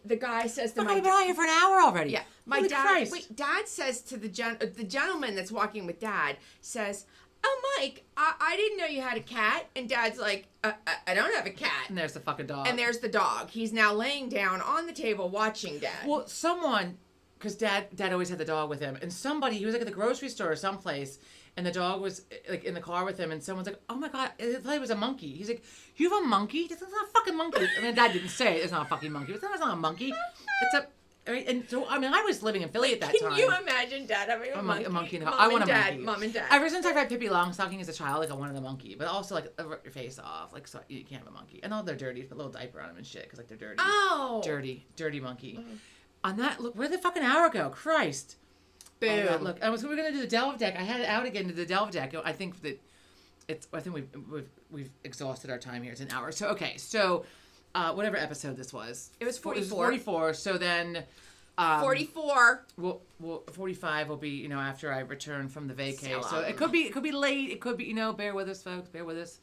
the guy says to my... We've been on here for an hour already. Yeah. Holy Dad... Christ. Wait, Dad says to the gentleman that's walking with Dad, says, oh, Mike, I didn't know you had a cat. And Dad's like, I don't have a cat. And there's the fucking dog. And there's the dog. He's now laying down on the table watching Dad. Well, someone... Because Dad always had the dog with him. And somebody, he was like at the grocery store or someplace... And the dog was like in the car with him, and someone's like, "Oh my God, I thought it was a monkey." He's like, "You have a monkey? That's not a fucking monkey." I mean, Dad didn't say it's not a fucking monkey. It's not a monkey. Right? And so, I mean, I was living in Philly at that time. Can you imagine Dad having a monkey? A monkey in the Mom house. I and want a Dad, monkey. Mom and Dad. Ever since I read Pippi Longstocking as a child, like I wanted a monkey, but also like rip your face off, like so you can't have a monkey. And all they're dirty, put a little diaper on them and shit because like they're dirty. Oh, dirty monkey. On that, look, where did the fucking hour go? Christ. Boom. Oh, that, look, we were gonna do the Delve deck. I had it out again to the Delve deck. I think that I think we've exhausted our time here. It's an hour. So okay, so whatever episode this was, It was 44. It was 44. So then. 44. Well, 45 will be, after I return from the vacay. So, So it could be late. It could be, bear with us, folks. Bear with us.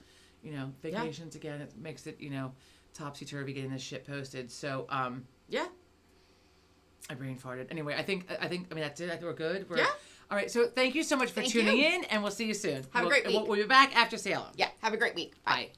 Vacations again. It makes it, topsy turvy getting this shit posted. So, Yeah. I brain farted. Anyway, I think, that's it. I think we're good. Yeah. All right. So thank you so much for Thank tuning you. in, and we'll see you soon. Have a great week. We'll be back after Salem. Yeah. Have a great week. Bye. Bye.